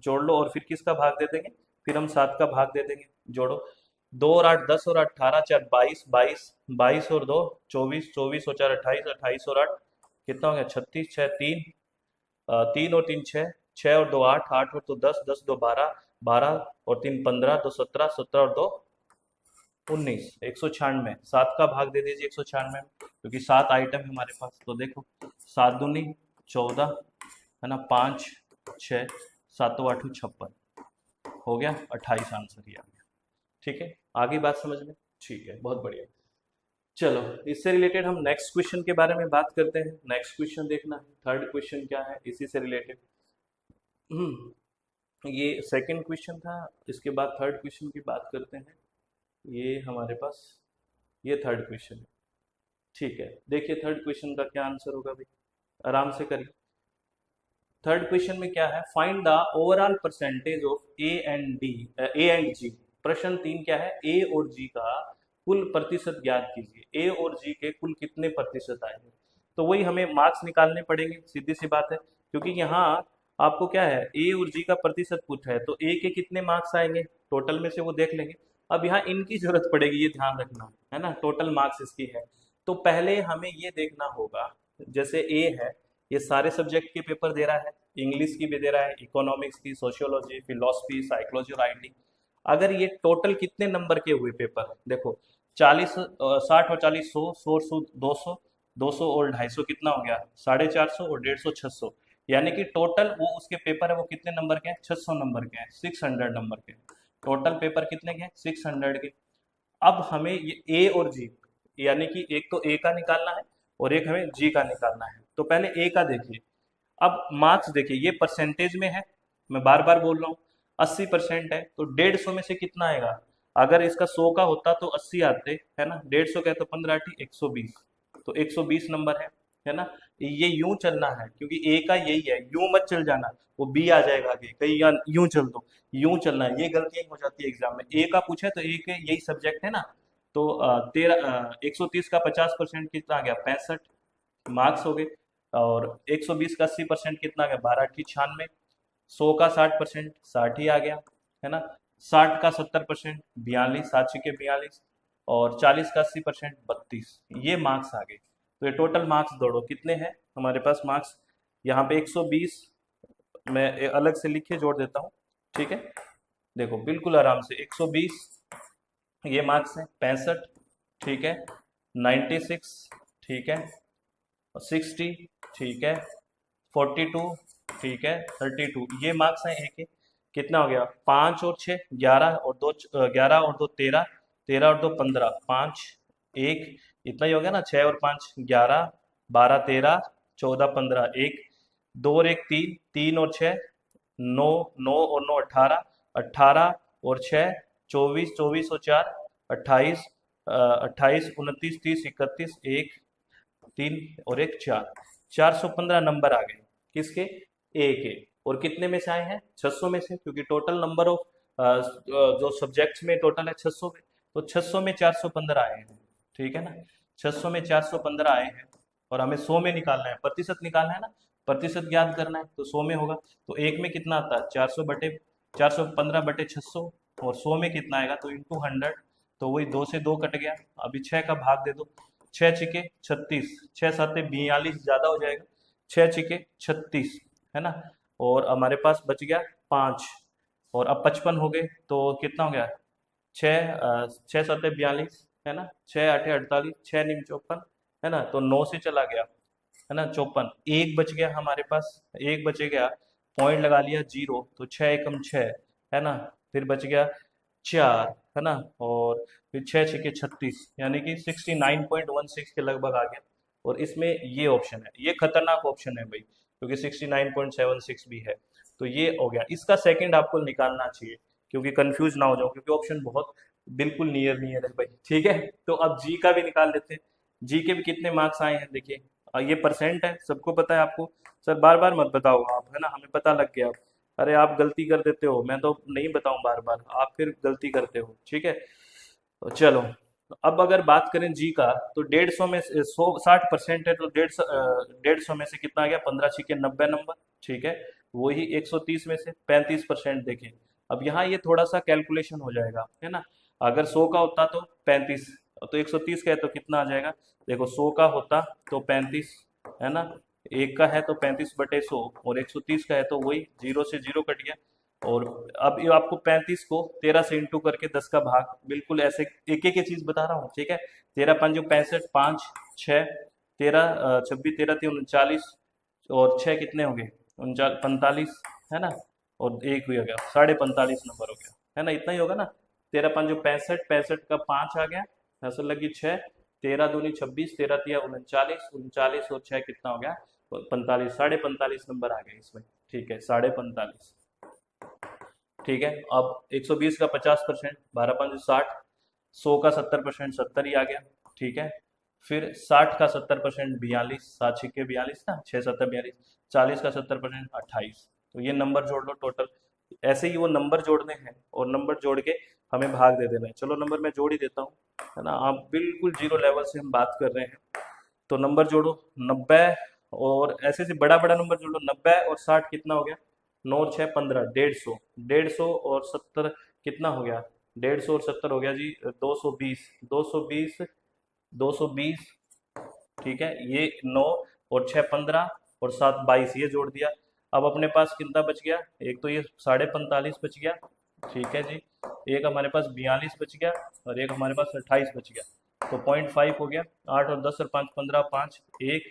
जोड़ लो, और फिर किसका भाग दे देंगे, फिर हम 7 का भाग दे देंगे, जोड़ो, 2 और 8 10 और 8 18, 4 22, 22, 22 और 2 24, 24 और 4 28, 28 और 8 कितना हो गया 36, 6 3, 3 और 3 6, 6 और 2 8, 8 और 2 10, 10 2 12, 12 और 3 15, 2 17, 17 और 2 19, 196, 7 का भाग दे दीजिए 196 में, क्योंकि 7 आइटम है हमारे पास, तो देखो 7 दूनी 14, है ना, 5 6 7 8 56, हो गया 28 आंसर ही आ गया, ठीक है। आगे बात समझ में, ठीक है, बहुत बढ़िया। चलो इससे रिलेटेड हम नेक्स्ट क्वेश्चन के बारे में बात करते हैं। नेक्स्ट क्वेश्चन देखना है, थर्ड क्वेश्चन क्या है इसी से रिलेटेड। ये सेकंड क्वेश्चन था, इसके बाद थर्ड क्वेश्चन की बात करते हैं। ये हमारे पास ये थर्ड क्वेश्चन है, ठीक है। देखिए थर्ड क्वेश्चन का क्या आंसर होगा भाई, आराम से करिए। थर्ड क्वेश्चन में क्या है, find the overall percentage of A and G. प्रश्न 3 क्या है, ए और जी का कुल प्रतिशत ज्ञात कीजिए, ए और जी के कुल कितने प्रतिशत आएंगे। तो वही हमें मार्क्स निकालने पड़ेंगे, सीधी सी बात है, क्योंकि यहाँ आपको क्या है, ए और जी का प्रतिशत पूछा है, तो ए के कितने मार्क्स आएंगे टोटल में से वो देख लेंगे। अब यहाँ इनकी जरूरत पड़ेगी, ये ध्यान रखना है ना, टोटल मार्क्स इसकी है, तो पहले हमें ये देखना होगा, जैसे ए है, ये सारे सब्जेक्ट के पेपर दे रहा है, इंग्लिश की भी दे रहा है, इकोनॉमिक्स की, सोशियोलॉजी, फिलोसफी, साइकोलॉजी और आईटी। अगर ये टोटल कितने नंबर के हुए पेपर, देखो 40 60 और 40 100, 100 200, 200 और 250 कितना हो गया 450, और 150 600, यानी कि टोटल वो उसके पेपर है वो कितने नंबर के हैं, 600 नंबर के हैं, 600 नंबर के। टोटल पेपर कितने के हैं, 600 के। अब हमें ये ए और जी, यानी कि एक तो ए का निकालना है और एक हमें जी का निकालना है। तो पहले ए का देखिए, अब मार्क्स देखिए, ये परसेंटेज में है, मैं बार बार बोल रहा हूँ, 80% है, तो 150 में से कितना आएगा, अगर इसका 100 का होता तो 80 आते, है ना, 150 का है तो 15 120, तो 120 नंबर है ना। ये यूं चलना है, क्योंकि ए का यही है, यूं मत चल जाना, वो बी आ जाएगा आगे, कहीं यूं चल दो, यूं चलना है, ये गलतियां हो जाती है एग्जाम में। ए का पूछे तो ए के यही सब्जेक्ट है ना, तो 130 का 50% कितना आ गया 65 मार्क्स हो गए, और 120 का 80% कितना आ गया 12 96, 100 का 60% 60 ही आ गया, है ना, 60 का 70% 42, 7 के 42, और 40 का 80% 32, ये मार्क्स आ गए। तो ये टोटल मार्क्स दौड़ो कितने हैं हमारे पास मार्क्स, यहाँ पे 120 मैं अलग से लिखे जोड़ देता हूँ, ठीक है, देखो बिल्कुल आराम से 120 ये मार्क्स है, 65 ठीक है, 96 ठीक है, 60 ठीक है, 42 ठीक है, 32 ये मार्क्स हैं एक के। कितना हो गया 5 और 6 11 और 2 11 और 2 13, 13 और 2 15, 5 1, इतना ही हो गया ना, 6 और 5 11, 12 13 14 15, 1 2 और 1 3, 3 और 6 9, 9 और 9 18, 18 और 6 24, 24 और 4 28, 28 29 30 31, 1 3 और 1 4, 415 नंबर आ गए किसके, ए के। और कितने में से आए हैं 600 में से, क्योंकि टोटल नंबर ऑफ जो सब्जेक्ट्स में टोटल है 600 में, तो 600 में 415 आए हैं, ठीक है ना, 600 में 415 आए हैं और हमें 100 में निकालना है, प्रतिशत निकालना है ना, प्रतिशत ज्ञात करना है, तो 100 में होगा, तो एक में कितना आता है 415/600 और 100 में कितना आएगा तो इंटू 100, तो वही 2 से 2 कट गया, अभी 6 का भाग दे दो, 6 छिके 36, 6 साते 42 ज़्यादा हो जाएगा, 6 छिके 36 है ना, और हमारे पास बच गया 5 और अब 55 हो गए तो कितना हो गया 6 साते 42 है ना, 6 आठे 48, 6 नीम 54 है ना, तो 9 से चला गया है ना 54, एक बच गया हमारे पास, एक बचे गया, पॉइंट लगा लिया 0, तो 6 एकम 6 है ना, फिर बच गया 4 है ना, और फिर 6 छिके 36 यानी कि 69.16 के लगभग आ गया, और इसमें ये ऑप्शन है, ये खतरनाक ऑप्शन है भाई क्योंकि 69.76 भी है, तो ये हो गया, इसका सेकंड आपको निकालना चाहिए क्योंकि कंफ्यूज ना हो जाओ क्योंकि ऑप्शन बहुत बिल्कुल नियर नियर है भाई, ठीक है। तो अब जी का भी निकाल लेते हैं, जी के भी कितने मार्क्स आए हैं देखिए, ये परसेंट है, सबको पता है आपको, सर बार बार मत बताओ आप, है ना, हमें पता लग गया, अरे आप गलती कर देते हो, मैं तो नहीं बताऊं बार बार, आप फिर गलती करते हो, ठीक है। तो चलो, अब अगर बात करें जी का, तो 150 में से 60% है, तो 150 में से कितना आ गया 15 छिके 90 नंबर, ठीक है, वही 130 में से 35% देखें, अब यहाँ ये थोड़ा सा कैलकुलेशन हो जाएगा, है ना, अगर 100 का होता तो 35, तो 130 का है तो कितना आ जाएगा, देखो 100 का होता तो 35 है ना, एक का है तो 35/100 और 130 का है तो वही 0 से 0 कट गया, और अब ये आपको 35 को 13 से इंटू करके 10 का भाग, बिल्कुल ऐसे एक एक चीज बता रहा हूँ, ठीक है, 13 पंजे 65, 5 6 13 26 13 3 39 और 6 कितने हो गए 45 है ना, और एक भी हो गया 45.5 नंबर हो गया, है ना, इतना ही होगा ना, 13 पंजे 65, 65 का 5 आ गया, ऐसा लगी 6, 13 दूनी 26, 13 तिया 39, 39 और 6 कितना हो गया 45, 45.5 नंबर आ गए इसमें, ठीक है 45.5, ठीक है। अब 120 का 50%, 12 पंजे 60, 100 का 70% 70 ही आ गया, ठीक है, फिर 60 का 70% 42, 7 छिके 42 ना, 6 7 42, 40 का 70% 28, तो ये नंबर जोड़ लो टोटल, ऐसे ही वो नंबर जोड़ने हैं और नंबर जोड़ के हमें भाग दे देना है, चलो नंबर मैं जोड़ ही देता हूँ, है ना, आप बिल्कुल जीरो लेवल से हम बात कर रहे हैं, तो नंबर जोड़ो 90 और ऐसे से बड़ा बड़ा नंबर जोड़ो, 90 और 60 कितना हो गया, 9 और 6 15, 150, 150 और 70 कितना हो गया, 150 और 70 हो गया जी 220, 220, 220, ठीक है, ये 9 और 6 15 और 7 22, ये जोड़ दिया, अब अपने पास कितना बच गया, एक तो ये 45.5 बच गया, ठीक है जी, एक हमारे पास 42 बच गया और एक हमारे पास 28 बच गया, तो 0.5 हो गया, 8 और 10 और 5 15, 5 1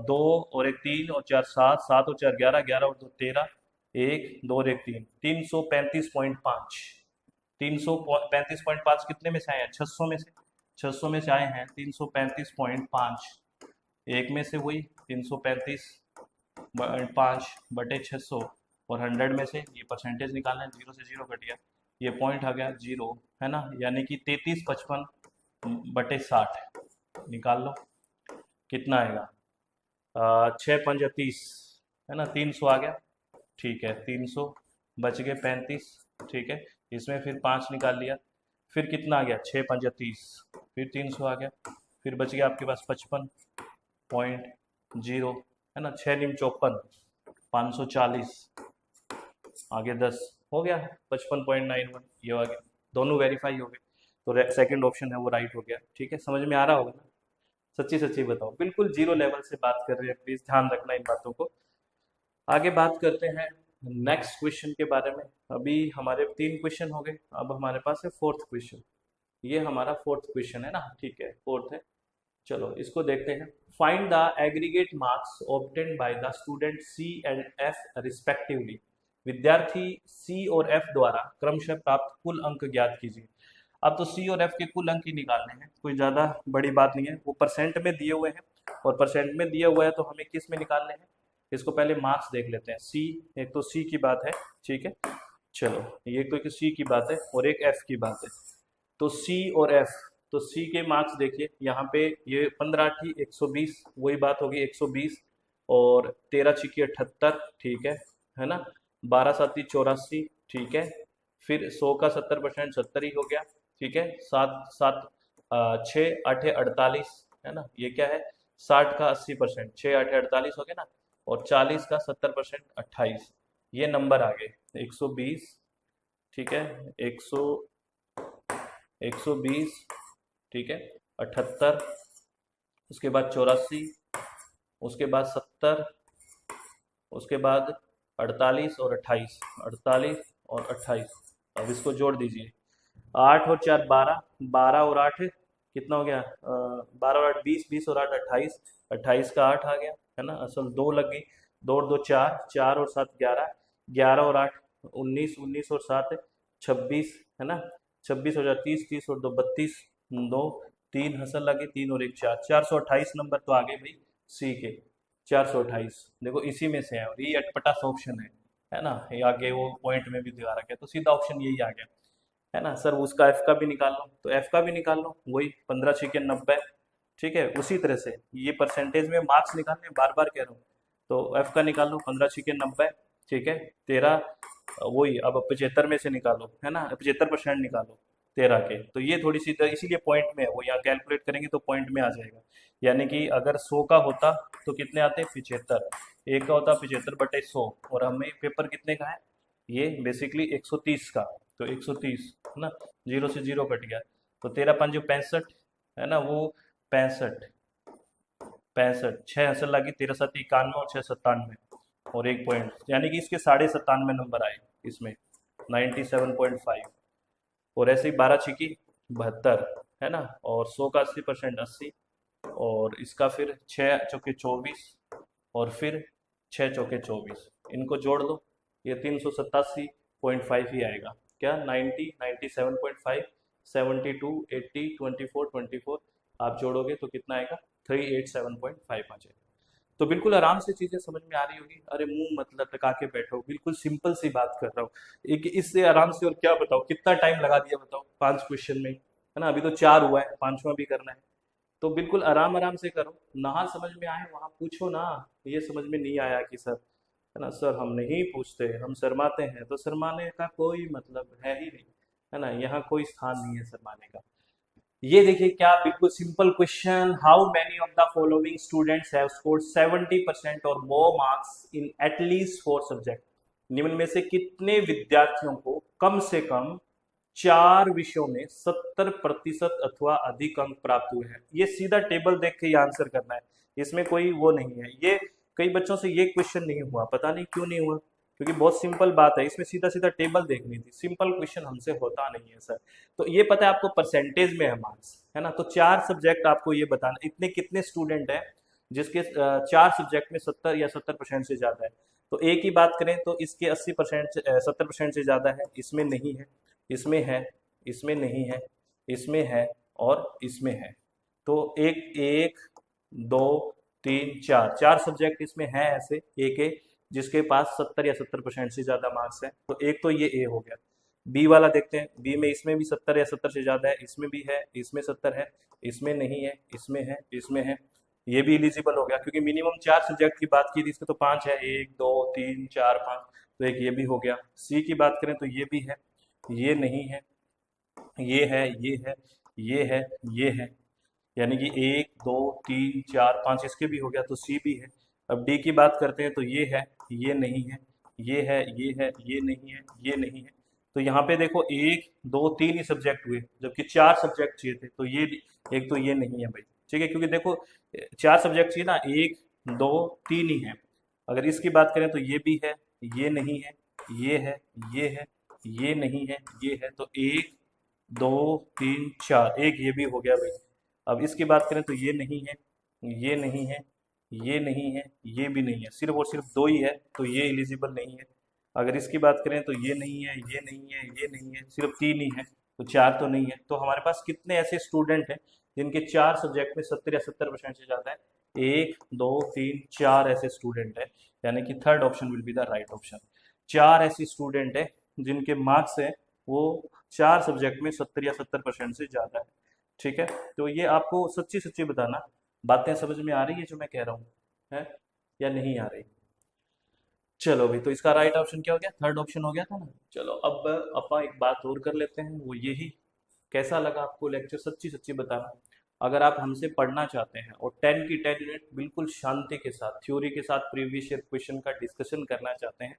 2 और एक 3 और 4 7, 7 और 4 11, 11 और 2 13, 1 2 और एक 3, 335.5, 335.5 कितने में से आए हैं 600 में से, 600 में से आए हैं 335.5, एक में से वही 335.5/600 और 100 में से ये परसेंटेज निकालना है, 0 से 0 कट गया, ये पॉइंट आ गया 0 है ना, यानी कि 3355/60 निकाल लो कितना आएगा, 6 पंजे 30 है ना, 300 आ गया, ठीक है 300 बच गए 35, ठीक है, इसमें फिर 5 निकाल लिया, फिर कितना आ गया 6 पंजे 30, फिर 300 आ गया, फिर बच गया आपके पास 55.0 है ना, 6 नीम 54, 540, आगे 10 हो गया 55.91, ये आ गया, दोनों वेरीफाई हो गए, तो सेकंड ऑप्शन है वो राइट हो गया, ठीक है, समझ में आ रहा होगा ना, सच्ची सच्ची बताओ, बिल्कुल जीरो लेवल से बात कर रहे हैं, प्लीज ध्यान रखना इन बातों को। आगे बात करते हैं नेक्स्ट क्वेश्चन के बारे में, अभी हमारे 3 क्वेश्चन हो गए, अब हमारे पास है 4th क्वेश्चन, ये हमारा 4th क्वेश्चन है ना, ठीक है 4th है, चलो इसको देखते हैं, find the aggregate marks obtained by the student C and F respectively, विद्यार्थी सी और एफ द्वारा क्रमशः प्राप्त कुल अंक ज्ञात कीजिए। अब तो सी और एफ के कुल अंक ही निकालने हैं, कोई ज़्यादा बड़ी बात नहीं है, वो परसेंट में दिए हुए हैं और परसेंट में दिया हुआ है तो हमें किस में निकालने हैं, इसको पहले मार्क्स देख लेते हैं, सी, एक तो सी की बात है, ठीक है, चलो ये तो एक सी की बात है और एक एफ की बात है, तो सी और एफ, तो सी के मार्क्स देखिए यहाँ पे ये 15 8 120, वही बात होगी 120 और 13 6 78, ठीक है ना, 12 7 84, ठीक है, फिर 100 का 70% 70 ही हो गया, ठीक है। 6 8 48 है ना, ये क्या है, 60 का 80%, 6 8 48 हो गया ना, और 40 का 70% 28, ये नंबर आ गए 120, ठीक है। 100, 120, ठीक है। 78, उसके बाद 84, उसके बाद 70, उसके बाद 48 और 28, 48 और 28। अब इसको जोड़ दीजिए, 8 और 4 12, 12 और 8 कितना हो गया, 12 और 8 20, 20 और 8 28, 28 का 8 आ गया, है ना। असल 2 लग गई, 2 और 2 4, 4 और 7 11, 11 और 8 19, 19 और 7 26, है ना। 26 हो जाए 30, 30 और 2 32, 2 3 हसल लगे, 3 और 1 4, 428 नंबर तो आ गए भाई सी के। 428 देखो इसी में से है, और ये अटपटा सा ऑप्शन है ना, ये आगे वो पॉइंट में भी दिखा रखा है, तो सीधा ऑप्शन यही आ गया, है ना। सर उसका एफ का भी निकाल लो, तो एफ का भी निकाल लो, वही 15 6 90, ठीक है। उसी तरह से ये परसेंटेज में मार्क्स निकालने, बार बार कह रहा हूँ, तो एफ का निकाल लो 15 6 90, ठीक है। 13 वही, अब 75 में से निकालो, है ना, 75% निकालो 13 के, तो ये थोड़ी सी इसीलिए पॉइंट में है, वो यहाँ कैलकुलेट करेंगे तो पॉइंट में आ जाएगा। यानी कि अगर 100 का होता तो कितने आते, 75, एक का होता 75/100, और हमें पेपर कितने का है, ये बेसिकली 130 का, तो 130 है ना, 0 से 0 कट गया, तो 13 5 65, है ना, वो 65, 65 6 हसल लगी, 13 7 91 और 6 97, और 1 पॉइंट, यानी कि इसके 97.5 नंबर आए इसमें, 97.5। और ऐसे ही 12 छिकी 72, है ना, और 100 का 80% 80, और इसका फिर 6 चौके 24, और फिर 6 चौके 24, इनको जोड़ लो, ये 387.5 ही आएगा, क्या 90 97.5 72 80 24 24, आप जोड़ोगे तो कितना आएगा, 387.5 आ जाएगा। तो बिल्कुल आराम से चीजें समझ में आ रही होगी, अरे मुंह मतलब लगा के बैठो, बिल्कुल सिंपल सी बात कर रहा हूँ, एक इससे आराम से और क्या बताओ, कितना टाइम लगा दिया बताओ 5 क्वेश्चन में, है ना, अभी तो 4 हुआ है, 5वां भी करना है, तो बिल्कुल आराम आराम से करो, ना समझ में आए वहां पूछो ना, ये समझ में नहीं आया कि सर, है ना सर हम नहीं पूछते, हम शर्माते हैं, तो शर्माने का कोई मतलब है ही नहीं, है ना, यहाँ कोई स्थान नहीं है शर्माने का। ये देखिए क्या बिल्कुल simple question, how many of the following students have scored 70% और more marks in at least 4 subject, निम्न में से कितने विद्यार्थियों को कम से कम 4 विषयों में 70% अथवा अधिक अंक प्राप्त हुए हैं। ये सीधा टेबल देख के ये आंसर करना है, इसमें कोई वो नहीं है। ये कई बच्चों से ये क्वेश्चन नहीं हुआ, पता नहीं क्यों नहीं हुआ, क्योंकि बहुत सिंपल बात है, इसमें सीधा सीधा टेबल देखनी थी, सिंपल क्वेश्चन हमसे होता नहीं है सर। तो ये पता है आपको परसेंटेज में है मार्क्स, है ना, तो 4 सब्जेक्ट आपको ये बताना, इतने कितने स्टूडेंट हैं जिसके 4 सब्जेक्ट में 70 या 70% से ज्यादा है। तो एक ही बात करें तो इसके 80% 70% से ज्यादा है, इसमें नहीं है, इसमें है, इसमें नहीं है, इसमें है, और इसमें है। तो एक एक 2 3 4 4 सब्जेक्ट इसमें है ऐसे, एक एक जिसके पास 70 या 70% से ज्यादा मार्क्स है, तो एक तो ये ए हो गया। बी वाला देखते हैं, बी में इसमें भी 70 या 70 से ज्यादा है, इसमें भी है, इसमें 70 है, इसमें नहीं है, इसमें है, इसमें है, ये भी एलिजिबल हो गया, क्योंकि मिनिमम 4 सब्जेक्ट की बात की थी, इसके तो 5 है, 1 2 3 4 5, तो एक ये भी हो गया। सी की बात करें तो ये भी है, ये नहीं है, ये है, ये है, ये है, ये है, यानी कि 1 2 3 4 5 इसके भी हो गया, तो सी भी है। अब डी की बात करते हैं तो ये है, ये नहीं है, ये है, ये है, ये नहीं है, ये नहीं है, तो यहाँ पे देखो 1 2 3 ही सब्जेक्ट हुए, जबकि 4 सब्जेक्ट चाहिए थे, तो ये एक तो ये नहीं है भाई, ठीक है, क्योंकि देखो 4 सब्जेक्ट चाहिए ना, 1 2 3 ही है। अगर इसकी बात करें तो ये भी है, ये नहीं है, ये है, ये है, ये नहीं है, ये है, तो 1 2 3 4, एक ये भी हो गया भाई। अब इसकी बात करें तो ये नहीं है, ये नहीं है, ये नहीं है, ये भी नहीं है, सिर्फ और सिर्फ 2 ही है, तो ये एलिजिबल नहीं है। अगर इसकी बात करें तो ये नहीं है, ये नहीं है, ये नहीं है, सिर्फ 3 ही है, तो 4 तो नहीं है। तो हमारे पास कितने ऐसे स्टूडेंट हैं जिनके 4 सब्जेक्ट में 70 या 70% से ज़्यादा है, 1 2 3 4 ऐसे स्टूडेंट है, यानी कि third option will be the right option. 4 ऐसे स्टूडेंट है जिनके मार्क्स है वो 4 सब्जेक्ट में 70 या 70% से ज़्यादा है, ठीक है। तो ये आपको सच्ची सच्ची बताना, बातें समझ में आ रही है जो मैं कह रहा हूँ, है या नहीं आ रही। चलो भाई, तो इसका राइट ऑप्शन क्या हो गया? थर्ड ऑप्शन हो गया था ना। चलो अब अपन एक बात और कर लेते हैं, वो यही, कैसा लगा आपको लेक्चर? सच्ची सच्ची बताना। अगर आप हमसे पढ़ना चाहते हैं और 10 की 10 यूनिट बिल्कुल शांति के साथ, थ्योरी के साथ प्रीवियस ईयर क्वेश्चन का डिस्कशन करना चाहते हैं,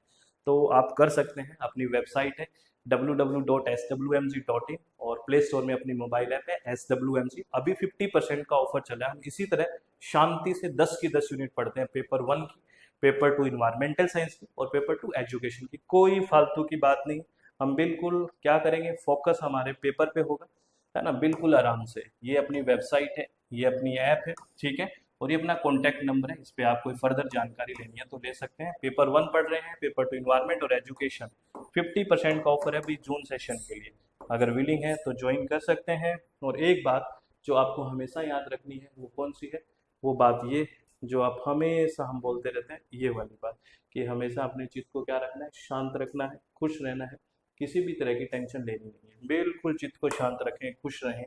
तो आप कर सकते हैं। अपनी वेबसाइट है www.swmg.in और प्ले स्टोर में अपनी मोबाइल ऐप है SWMG। अभी 50% का ऑफर चला है। हम इसी तरह शांति से 10 की 10 यूनिट पढ़ते हैं, पेपर 1 की, पेपर 2 इन्वायरमेंटल साइंस की और पेपर 2 एजुकेशन की। कोई फालतू की बात नहीं। हम बिल्कुल क्या करेंगे, फोकस हमारे पेपर पे होगा, है ना, बिल्कुल आराम से। ये अपनी वेबसाइट है, ये अपनी ऐप है, ठीक है, और ये अपना कॉन्टैक्ट नंबर है। इस पे आप कोई फर्दर जानकारी लेनी है तो ले सकते हैं। पेपर 1 पढ़ रहे हैं, पेपर 2 इन्वायरमेंट और एजुकेशन, 50% का ऑफर है अभी जून सेशन के लिए। अगर विलिंग है तो ज्वाइन कर सकते हैं। और एक बात जो आपको हमेशा याद रखनी है, वो कौन सी है? वो बात ये, जो आप हमेशा हम बोलते रहते हैं, ये वाली बात, कि हमेशा अपने चित्त को क्या रखना है? शांत रखना है, खुश रहना है। किसी भी तरह की टेंशन लेनी नहीं है। बिल्कुल चित्त को शांत रखें, खुश रहें,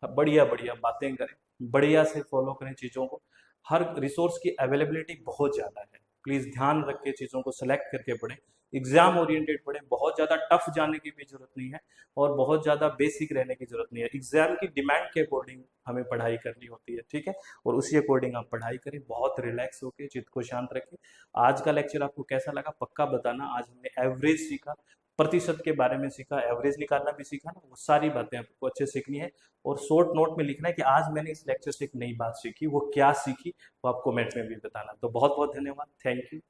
बढ़िया बढ़िया बातें करें, बढ़िया से फॉलो करें चीज़ों को। हर रिसोर्स की अवेलेबिलिटी बहुत ज़्यादा है। प्लीज़ ध्यान रख के चीज़ों को सेलेक्ट करके पढ़ें। एग्जाम ओरिएंटेड पढ़ें। बहुत ज़्यादा टफ जाने की भी जरूरत नहीं है और बहुत ज़्यादा बेसिक रहने की जरूरत नहीं है। एग्जाम की डिमांड के अकॉर्डिंग हमें पढ़ाई करनी होती है, ठीक है, और उसी अकॉर्डिंग आप पढ़ाई करें। बहुत रिलैक्स होकर चित्त को शांत रखें। आज का लेक्चर आपको कैसा लगा पक्का बताना। आज हमने एवरेज सीखा, प्रतिशत के बारे में सीखा, एवरेज निकालना भी सीखा ना, वो सारी बातें आपको अच्छे सीखनी है। और शॉर्ट नोट में लिखना है कि आज मैंने इस लेक्चर से एक नई बात सीखी, वो क्या सीखी, वो आप कमेंट में भी बताना। तो बहुत बहुत धन्यवाद, थैंक यू।